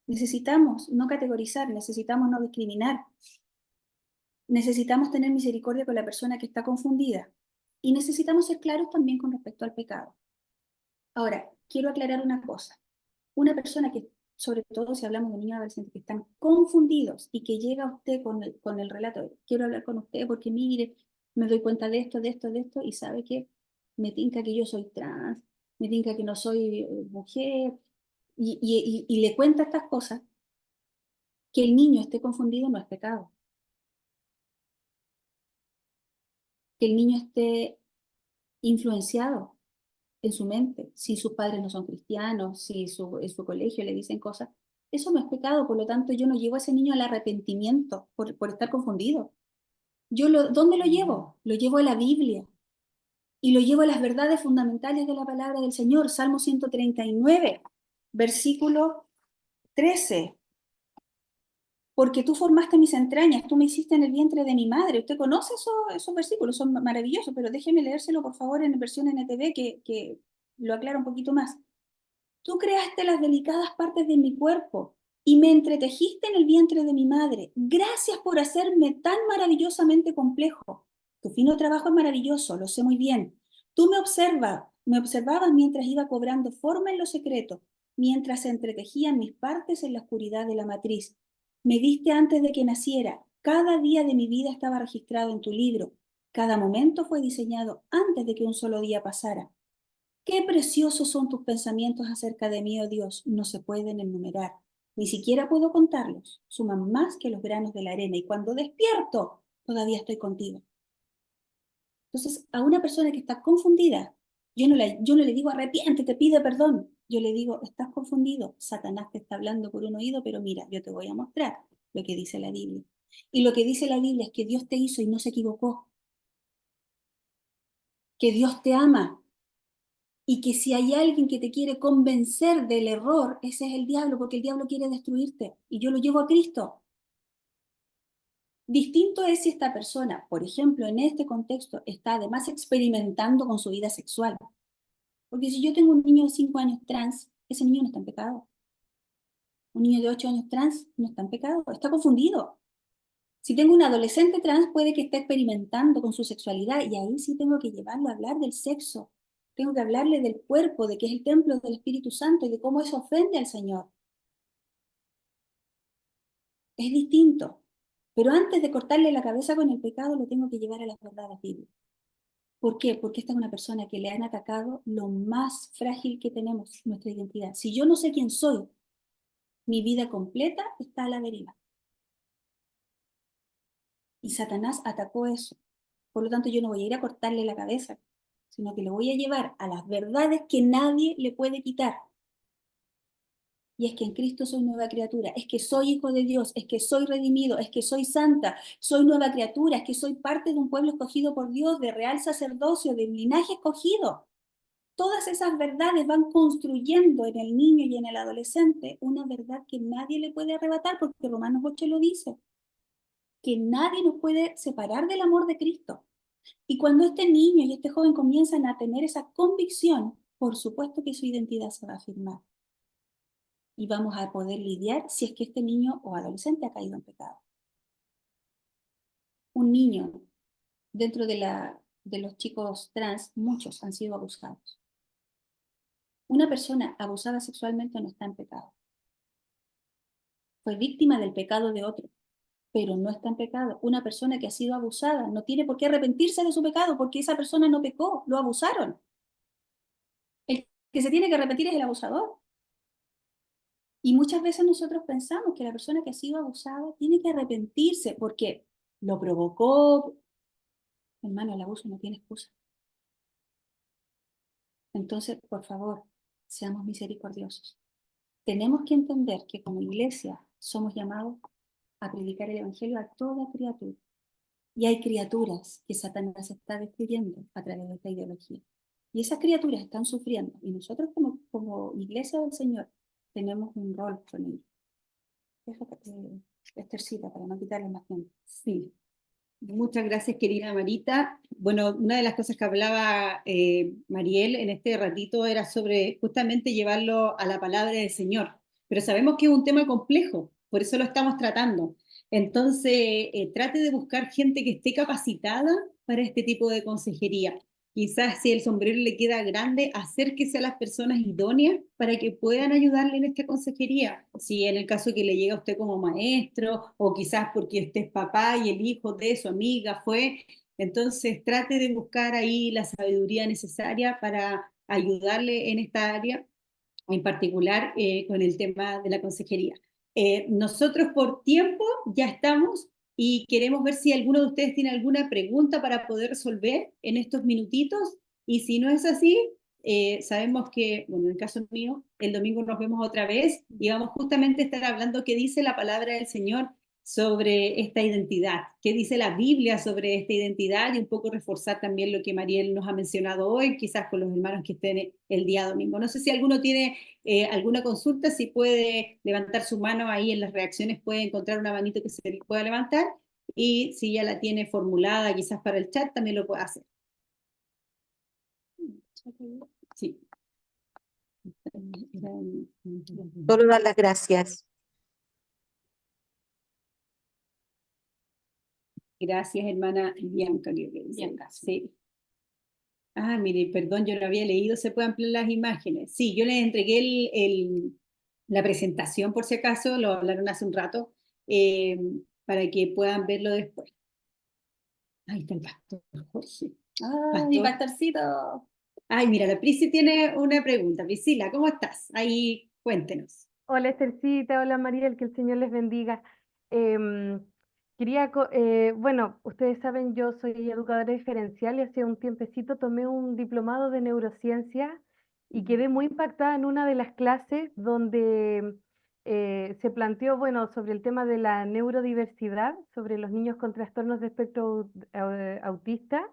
Necesitamos no categorizar, necesitamos no discriminar. Necesitamos tener misericordia con la persona que está confundida. Y necesitamos ser claros también con respecto al pecado. Ahora, quiero aclarar una cosa. Una persona que, sobre todo si hablamos de niños adolescentes que están confundidos y que llega a usted con el relato, quiero hablar con usted porque mire, me doy cuenta de esto, y sabe que me tinca que yo soy trans, me tinca que no soy mujer, y le cuenta estas cosas, que el niño esté confundido no es pecado. que el niño esté influenciado en su mente, si sus padres no son cristianos, si en su colegio le dicen cosas. Eso no es pecado, por lo tanto yo no llevo a ese niño al arrepentimiento por estar confundido. ¿Dónde lo llevo? Lo llevo a la Biblia y lo llevo a las verdades fundamentales de la palabra del Señor. Salmo 139, versículo 13. Porque tú formaste mis entrañas, tú me hiciste en el vientre de mi madre. Usted conoce esos versículos, son maravillosos, pero déjeme leérselo por favor en versión NTV que lo aclara un poquito más. Tú creaste las delicadas partes de mi cuerpo y me entretejiste en el vientre de mi madre. Gracias por hacerme tan maravillosamente complejo. Tu fino trabajo es maravilloso, lo sé muy bien. Tú me observabas mientras iba cobrando forma en lo secreto, mientras se entretejían mis partes en la oscuridad de la matriz. Me diste antes de que naciera. Cada día de mi vida estaba registrado en tu libro. Cada momento fue diseñado antes de que un solo día pasara. Qué preciosos son tus pensamientos acerca de mí, oh Dios, no se pueden enumerar. Ni siquiera puedo contarlos. Suman más que los granos de la arena y cuando despierto, todavía estoy contigo. Entonces, a una persona que está confundida, yo no le digo arrepiéntete, pide perdón. Yo le digo, estás confundido, Satanás te está hablando por un oído, pero mira, yo te voy a mostrar lo que dice la Biblia. Y lo que dice la Biblia es que Dios te hizo y no se equivocó. Que Dios te ama. Y que si hay alguien que te quiere convencer del error, ese es el diablo, porque el diablo quiere destruirte. Y yo lo llevo a Cristo. Distinto es si esta persona, por ejemplo, en este contexto, está además experimentando con su vida sexual. Porque si yo tengo un niño de 5 años trans, ese niño no está en pecado. Un niño de 8 años trans no está en pecado, está confundido. Si tengo un adolescente trans, puede que esté experimentando con su sexualidad y ahí sí tengo que llevarlo a hablar del sexo. Tengo que hablarle del cuerpo, de que es el templo del Espíritu Santo y de cómo eso ofende al Señor. Es distinto. Pero antes de cortarle la cabeza con el pecado, lo tengo que llevar a las verdades bíblicas. ¿Por qué? Porque esta es una persona que le han atacado lo más frágil que tenemos, nuestra identidad. Si yo no sé quién soy, mi vida completa está a la deriva. Y Satanás atacó eso. Por lo tanto, yo no voy a ir a cortarle la cabeza, sino que lo voy a llevar a las verdades que nadie le puede quitar. Y es que en Cristo soy nueva criatura, es que soy hijo de Dios, es que soy redimido, es que soy santa, soy nueva criatura, es que soy parte de un pueblo escogido por Dios, de real sacerdocio, de un linaje escogido. Todas esas verdades van construyendo en el niño y en el adolescente una verdad que nadie le puede arrebatar, porque Romanos 8 lo dice, que nadie nos puede separar del amor de Cristo. Y cuando este niño y este joven comienzan a tener esa convicción, por supuesto que su identidad se va a afirmar. Y vamos a poder lidiar si es que este niño o adolescente ha caído en pecado. Un niño, dentro de los chicos trans, muchos han sido abusados. Una persona abusada sexualmente no está en pecado. Fue víctima del pecado de otro, pero no está en pecado. Una persona que ha sido abusada no tiene por qué arrepentirse de su pecado porque esa persona no pecó, lo abusaron. El que se tiene que arrepentir es el abusador. Y muchas veces nosotros pensamos que la persona que ha sido abusada tiene que arrepentirse porque lo provocó. Hermano, el abuso no tiene excusa. Entonces, por favor, seamos misericordiosos. Tenemos que entender que como iglesia somos llamados a predicar el Evangelio a toda criatura. Y hay criaturas que Satanás está destruyendo a través de esta ideología. Y esas criaturas están sufriendo. Y nosotros como iglesia del Señor tenemos un rol con ellos. Esthercita, para no quitarle más tiempo. Sí. Muchas gracias, querida Marita. Bueno, una de las cosas que hablaba Mariel en este ratito era sobre justamente llevarlo a la palabra del Señor. Pero sabemos que es un tema complejo, por eso lo estamos tratando. Entonces, trate de buscar gente que esté capacitada para este tipo de consejería. Quizás si el sombrero le queda grande, acérquese a las personas idóneas para que puedan ayudarle en esta consejería. Si en el caso que le llega a usted como maestro, o quizás porque usted es papá y el hijo de su amiga fue, entonces trate de buscar ahí la sabiduría necesaria para ayudarle en esta área, en particular con el tema de la consejería. Nosotros por tiempo ya estamos y queremos ver si alguno de ustedes tiene alguna pregunta para poder resolver en estos minutitos, y si no es así, sabemos que, bueno, en el caso mío, el domingo nos vemos otra vez y vamos justamente a estar hablando qué dice la palabra del Señor sobre esta identidad, qué dice la Biblia sobre esta identidad, y un poco reforzar también lo que Mariel nos ha mencionado hoy, quizás con los hermanos que estén el día domingo. No sé si alguno tiene alguna consulta, si puede levantar su mano ahí en las reacciones, puede encontrar una manito que se pueda levantar, y si ya la tiene formulada quizás para el chat, también lo puede hacer. Sí. Solo dar las gracias. Gracias, hermana Bianca. Bianca. Sí. Ah, mire, perdón, yo no había leído, se pueden ampliar las imágenes. Sí, yo les entregué la presentación por si acaso, lo hablaron hace un rato, para que puedan verlo después. Ahí está el pastor Jorge. ¡Ay, Pastor. pastorcito! Ay, mira, la Prisi tiene una pregunta. Priscila, ¿cómo estás? Ahí, cuéntenos. Hola Estercita, hola Mariel, que el Señor les bendiga. Em, bueno, ustedes saben, yo soy educadora diferencial y hace un tiempecito tomé un diplomado de neurociencia y quedé muy impactada en una de las clases donde se planteó, bueno, sobre el tema de la neurodiversidad, sobre los niños con trastornos de espectro autista.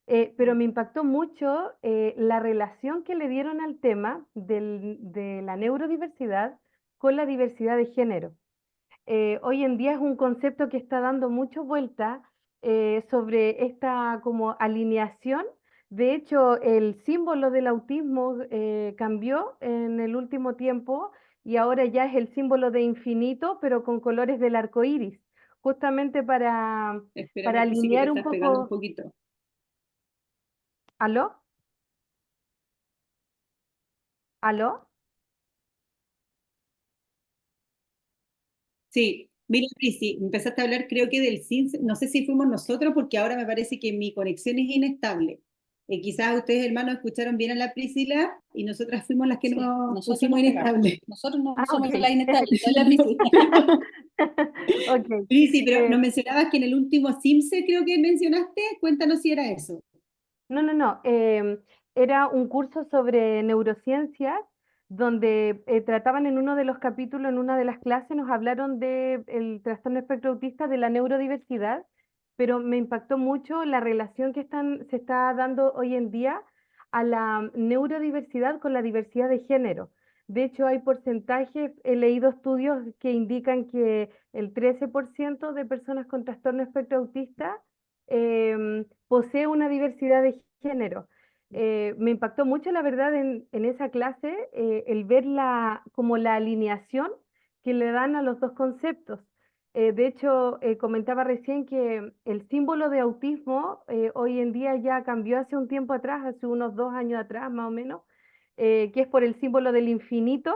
Pero me impactó mucho la relación que le dieron al tema de la neurodiversidad con la diversidad de género. Hoy en día es un concepto que está dando mucho vuelta sobre esta como alineación. De hecho, el símbolo del autismo cambió en el último tiempo y ahora ya es el símbolo de infinito, pero con colores del arco iris, justamente para Espérame, Prisi, que te alinear un estás pegando un poco. poquito. ¿Aló? ¿Aló? Sí, mira, Prisi, empezaste a hablar creo que del CINSE, no sé si fuimos nosotros porque ahora me parece que mi conexión es inestable. Quizás ustedes, hermanos, escucharon bien a la Priscila y nosotras fuimos las que Sí, nos nosotros pusimos nos pegamos. inestables. Nosotros no Ah, somos ok. la inestable, no la Prisi. Ok. Prisi, pero Eh, nos mencionabas que en el último CIMSE creo que mencionaste, cuéntanos si era eso. no. Era un curso sobre neurociencias donde trataban en uno de los capítulos, en una de las clases, nos hablaron del trastorno espectro autista, de la neurodiversidad, pero me impactó mucho la relación que se está dando hoy en día a la neurodiversidad con la diversidad de género. De hecho, hay porcentajes, he leído estudios que indican que el 13% de personas con trastorno espectro autista posee una diversidad de género. Me impactó mucho, la verdad, en esa clase el ver como la alineación que le dan a los dos conceptos. De hecho, comentaba recién que el símbolo de autismo hoy en día ya cambió hace un tiempo atrás, hace unos 2 años atrás más o menos, que es por el símbolo del infinito,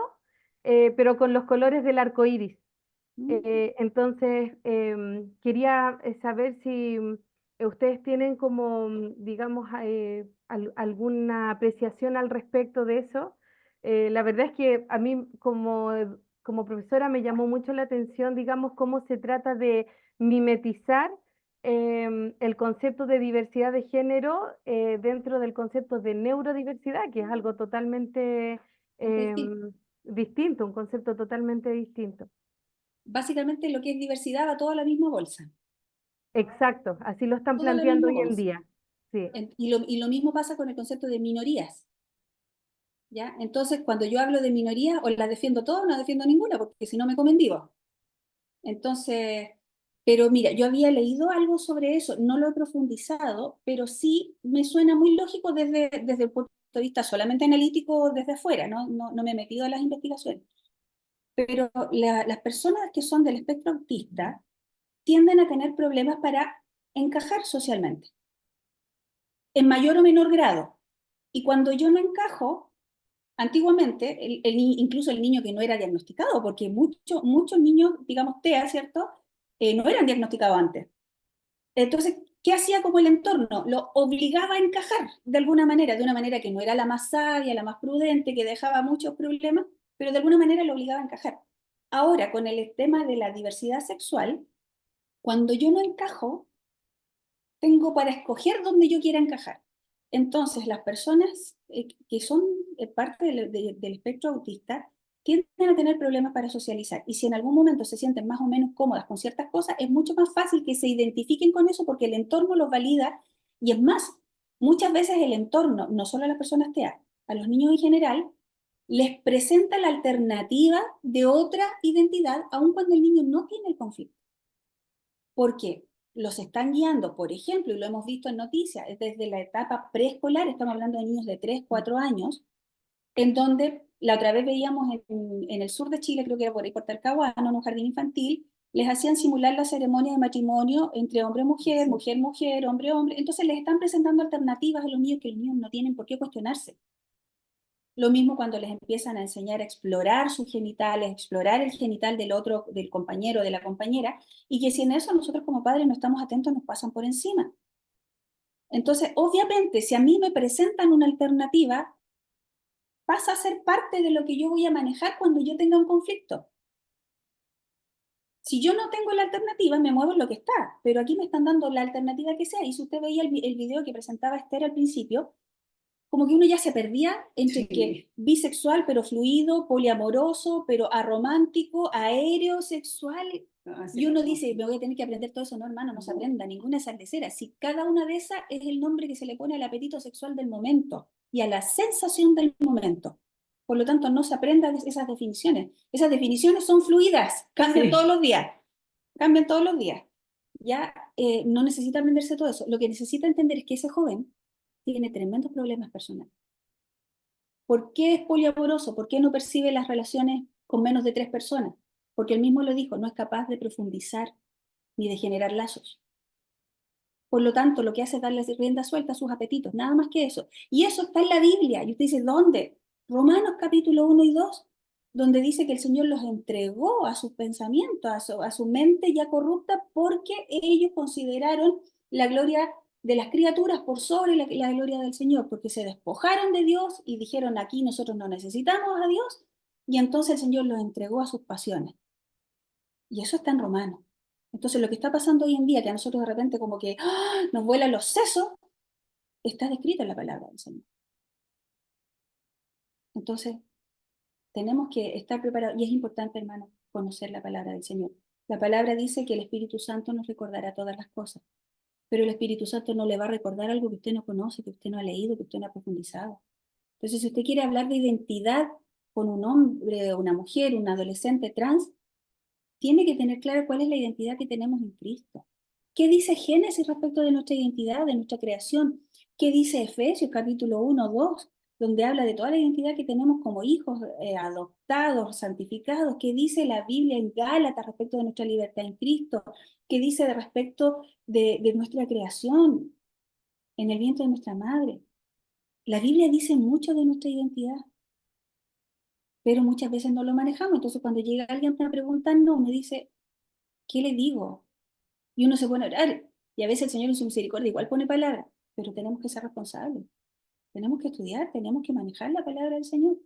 pero con los colores del arco iris. Entonces, quería saber si ustedes tienen como, digamos, alguna apreciación al respecto de eso. La verdad es que a mí como profesora me llamó mucho la atención, digamos, cómo se trata de mimetizar el concepto de diversidad de género dentro del concepto de neurodiversidad, que es algo totalmente Distinto. distinto, un concepto totalmente distinto. Básicamente lo que es diversidad va toda a la misma bolsa. Exacto, así lo están Toda la planteando misma hoy en bolsa. día. Sí, Y lo mismo pasa con el concepto de minorías. ¿Ya? Entonces, cuando yo hablo de minorías, o las defiendo todas o no defiendo ninguna, porque si no me comen vivo. Entonces, pero mira, yo había leído algo sobre eso, no lo he profundizado, pero sí me suena muy lógico desde el punto de vista solamente analítico desde afuera, no me he metido a las investigaciones. Pero las personas que son del espectro autista tienden a tener problemas para encajar socialmente, en mayor o menor grado. Y cuando yo no encajo, antiguamente, incluso el niño que no era diagnosticado, porque muchos niños, digamos TEA, ¿cierto? No eran diagnosticados antes. Entonces, ¿qué hacía como el entorno? Lo obligaba a encajar de alguna manera, de una manera que no era la más sabia, la más prudente, que dejaba muchos problemas, pero de alguna manera lo obligaba a encajar. Ahora, con el tema de la diversidad sexual, Cuando yo no encajo, tengo para escoger dónde yo quiera encajar. Entonces, las personas que son parte del espectro autista tienden a tener problemas para socializar. Y si en algún momento se sienten más o menos cómodas con ciertas cosas, es mucho más fácil que se identifiquen con eso porque el entorno los valida. Y es más, muchas veces el entorno, no solo a las personas TEA, a los niños en general, les presenta la alternativa de otra identidad, aun cuando el niño no tiene el conflicto. Porque los están guiando, por ejemplo, y lo hemos visto en noticias, desde la etapa preescolar, estamos hablando de niños de 3, 4 años, en donde la otra vez veíamos en el sur de Chile, creo que era por ahí por Talcahuano, en un jardín infantil, les hacían simular la ceremonia de matrimonio entre hombre-mujer, mujer-mujer, hombre-hombre, entonces les están presentando alternativas a los niños que los niños no tienen por qué cuestionarse. Lo mismo cuando les empiezan a enseñar a explorar sus genitales, explorar el genital del otro, del compañero, de la compañera, y que si en eso nosotros como padres no estamos atentos, nos pasan por encima. Entonces, obviamente, si a mí me presentan una alternativa, pasa a ser parte de lo que yo voy a manejar cuando yo tenga un conflicto. Si yo no tengo la alternativa, me muevo en lo que está, pero aquí me están dando la alternativa que sea. Y si usted veía el video que presentaba Esther al principio, como que uno ya se perdía entre que bisexual, pero fluido, poliamoroso, pero aromántico, aéreo, sexual. Y uno dice, me voy a tener que aprender todo eso. No, hermano, no se aprenda ninguna de esas leceras. Si cada una de esas es el nombre que se le pone al apetito sexual del momento y a la sensación del momento. Por lo tanto, no se aprenda esas definiciones. Esas definiciones son fluidas, cambian todos los días. Cambian todos los días. Ya no necesita aprenderse todo eso. Lo que necesita entender es que ese joven tiene tremendos problemas personales. ¿Por qué es poliamoroso? ¿Por qué no percibe las relaciones con menos de 3 personas? Porque él mismo lo dijo, no es capaz de profundizar ni de generar lazos. Por lo tanto, lo que hace es darle rienda suelta a sus apetitos, nada más que eso. Y eso está en la Biblia. Y usted dice, ¿dónde? Romanos capítulo 1 y 2, donde dice que el Señor los entregó a sus pensamientos, a su mente ya corrupta, porque ellos consideraron la gloria de las criaturas por sobre la gloria del Señor, porque se despojaron de Dios y dijeron, aquí nosotros no necesitamos a Dios, y entonces el Señor los entregó a sus pasiones. Y eso está en Romanos. Entonces lo que está pasando hoy en día, que a nosotros de repente como que nos vuelan los sesos, está descrito en la palabra del Señor. Entonces, tenemos que estar preparados, y es importante, hermano, conocer la palabra del Señor. La palabra dice que el Espíritu Santo nos recordará todas las cosas, pero el Espíritu Santo no le va a recordar algo que usted no conoce, que usted no ha leído, que usted no ha profundizado. Entonces, si usted quiere hablar de identidad con un hombre, una mujer, un adolescente trans, tiene que tener claro cuál es la identidad que tenemos en Cristo. ¿Qué dice Génesis respecto de nuestra identidad, de nuestra creación? ¿Qué dice Efesios capítulo 1, 2, donde habla de toda la identidad que tenemos como hijos adoptados, santificados? ¿Qué dice la Biblia en Gálatas respecto de nuestra libertad en Cristo? ¿Qué dice respecto de nuestra creación en el vientre de nuestra madre? La Biblia dice mucho de nuestra identidad, pero muchas veces no lo manejamos. Entonces, cuando llega alguien a preguntarnos, uno dice, ¿qué le digo? Y uno se pone a orar, y a veces el Señor en su misericordia igual pone palabras, pero tenemos que ser responsables, tenemos que estudiar, tenemos que manejar la palabra del Señor.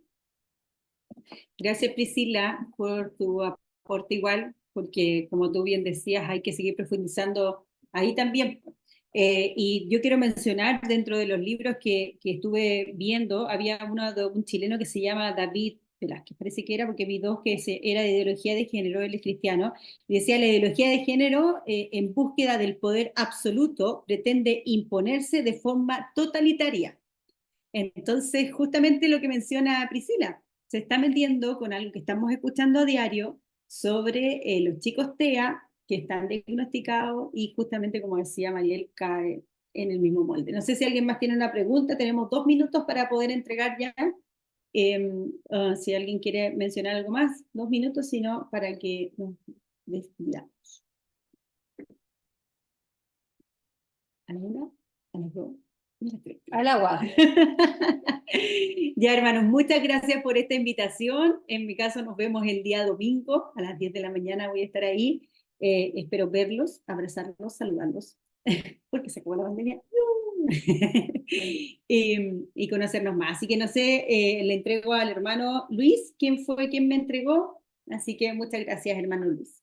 Gracias, Priscila, por tu aporte igual, porque como tú bien decías, hay que seguir profundizando ahí también. Y yo quiero mencionar dentro de los libros que estuve viendo, había uno de un chileno que se llama David Velázquez, parece que era, porque vi dos que era de ideología de género, él es cristiano, y decía, la ideología de género en búsqueda del poder absoluto pretende imponerse de forma totalitaria. Entonces, justamente lo que menciona Priscila, se está metiendo con algo que estamos escuchando a diario sobre los chicos TEA que están diagnosticados y justamente, como decía Mariel, cae en el mismo molde. No sé si alguien más tiene una pregunta, tenemos 2 minutos para poder entregar ya. Si alguien quiere mencionar algo más, 2 minutos, si no, para que nos despidamos. ¿A la una? ¿A las 2? Al agua. Ya, hermanos, muchas gracias por esta invitación. En mi caso, nos vemos el día domingo a las 10 de la mañana. Voy a estar ahí. Espero verlos, abrazarlos, saludarlos, porque se acabó la pandemia. Y conocernos más. Así que no sé, le entrego al hermano Luis, quién fue quien me entregó. Así que muchas gracias, hermano Luis.